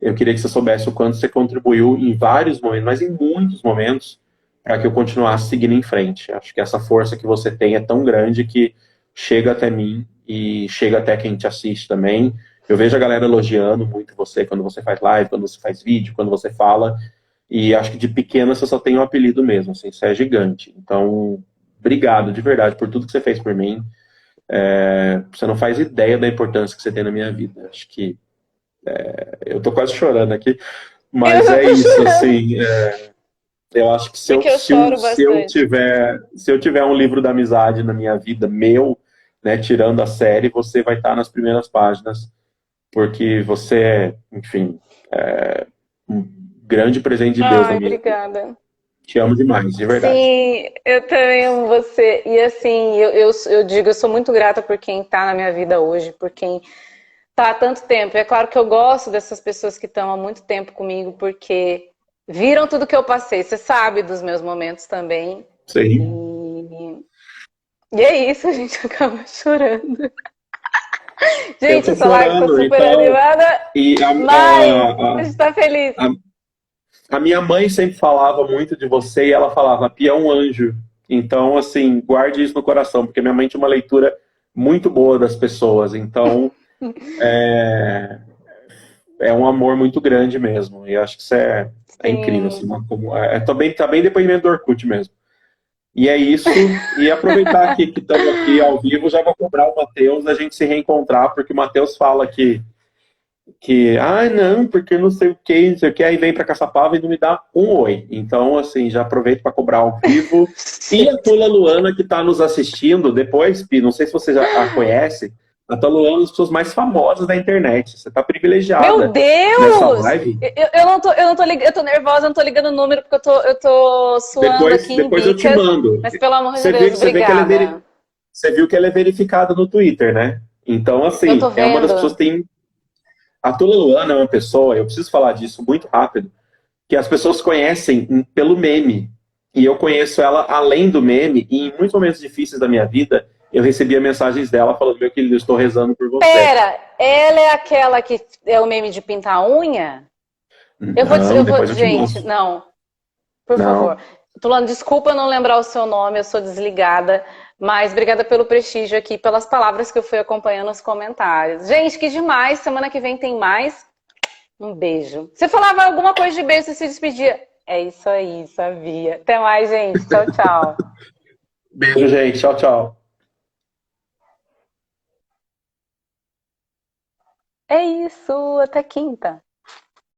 eu queria que você soubesse o quanto você contribuiu em vários momentos, mas em muitos momentos, para que eu continuasse seguindo em frente. Acho que essa força que você tem é tão grande que chega até mim e chega até quem te assiste também. Eu vejo a galera elogiando muito você quando você faz live, quando você faz vídeo, quando você fala. E acho que de pequena você só tem um apelido mesmo, assim, você é gigante. Então, obrigado de verdade por tudo que você fez por mim. Você não faz ideia da importância que você tem na minha vida. Acho que eu tô quase chorando aqui, Eu mas já é tô isso, chorando, assim. Eu acho que porque eu choro bastante. se eu tiver um livro da amizade na minha vida, meu, né, tirando a série, você vai estar nas primeiras páginas, porque você é, enfim, um grande presente de Deus na Ai, minha vida. obrigada. Te amo demais, de verdade. Sim, eu também amo você. E assim, eu digo, eu sou muito grata por quem está na minha vida hoje, por quem está há tanto tempo. É claro que eu gosto dessas pessoas que estão há muito tempo comigo, porque viram tudo que eu passei. Você sabe dos meus momentos também. Sim. E, e é isso, a gente acaba chorando. Eu Gente, tô essa live tá chorando, super então. animada, E mas a gente tá feliz. a, a minha mãe sempre falava muito de você e ela falava, Pia é um anjo. Então, assim, guarde isso no coração, porque minha mãe tinha uma leitura muito boa das pessoas. Então, é um amor muito grande mesmo. E acho que isso é incrível. Assim, Sim. tá bem depoimento do Orkut mesmo. E é isso. E aproveitar que estamos aqui ao vivo, já vou cobrar o Matheus a gente se reencontrar, porque o Matheus fala não, porque não sei o que, não sei o que, aí vem para Caçapava e não me dá um oi. Então, assim, já aproveito para cobrar ao vivo. E a Tula Luana, que está nos assistindo depois, Pi, não sei se você já a conhece, A Toluana é uma das pessoas mais famosas da internet. Você tá Meu privilegiada nessa Deus! live. Eu não tô ligando, eu tô nervosa, eu não tô ligando o número porque eu tô suando aqui em Depois eu te bicas. mando. Mas pelo amor de Você Deus, vê que ela obrigada. você viu que ela é verificada no Twitter, né? Então, Eu tô assim, é uma das pessoas vendo. que tem. A Tula Luana é uma pessoa, eu preciso falar disso muito rápido, que as pessoas conhecem pelo meme. E eu conheço ela além do meme, e em muitos momentos difíceis da minha vida, eu recebia mensagens dela falando: meu querido, eu estou rezando por você. Pera, ela é aquela que é o meme de pintar a unha? Não, depois eu te Gente, mostro. não, por favor. Não. Tulano, desculpa eu não lembrar o seu nome, eu sou desligada, mas obrigada pelo prestígio aqui, pelas palavras que eu fui acompanhando nos comentários. Gente, que demais, semana que vem tem mais. Um beijo. Você falava alguma coisa de beijo, você se despedia. É isso aí, sabia. Até mais, gente. Tchau, tchau. Beijo, gente. Tchau, tchau. É isso, até quinta.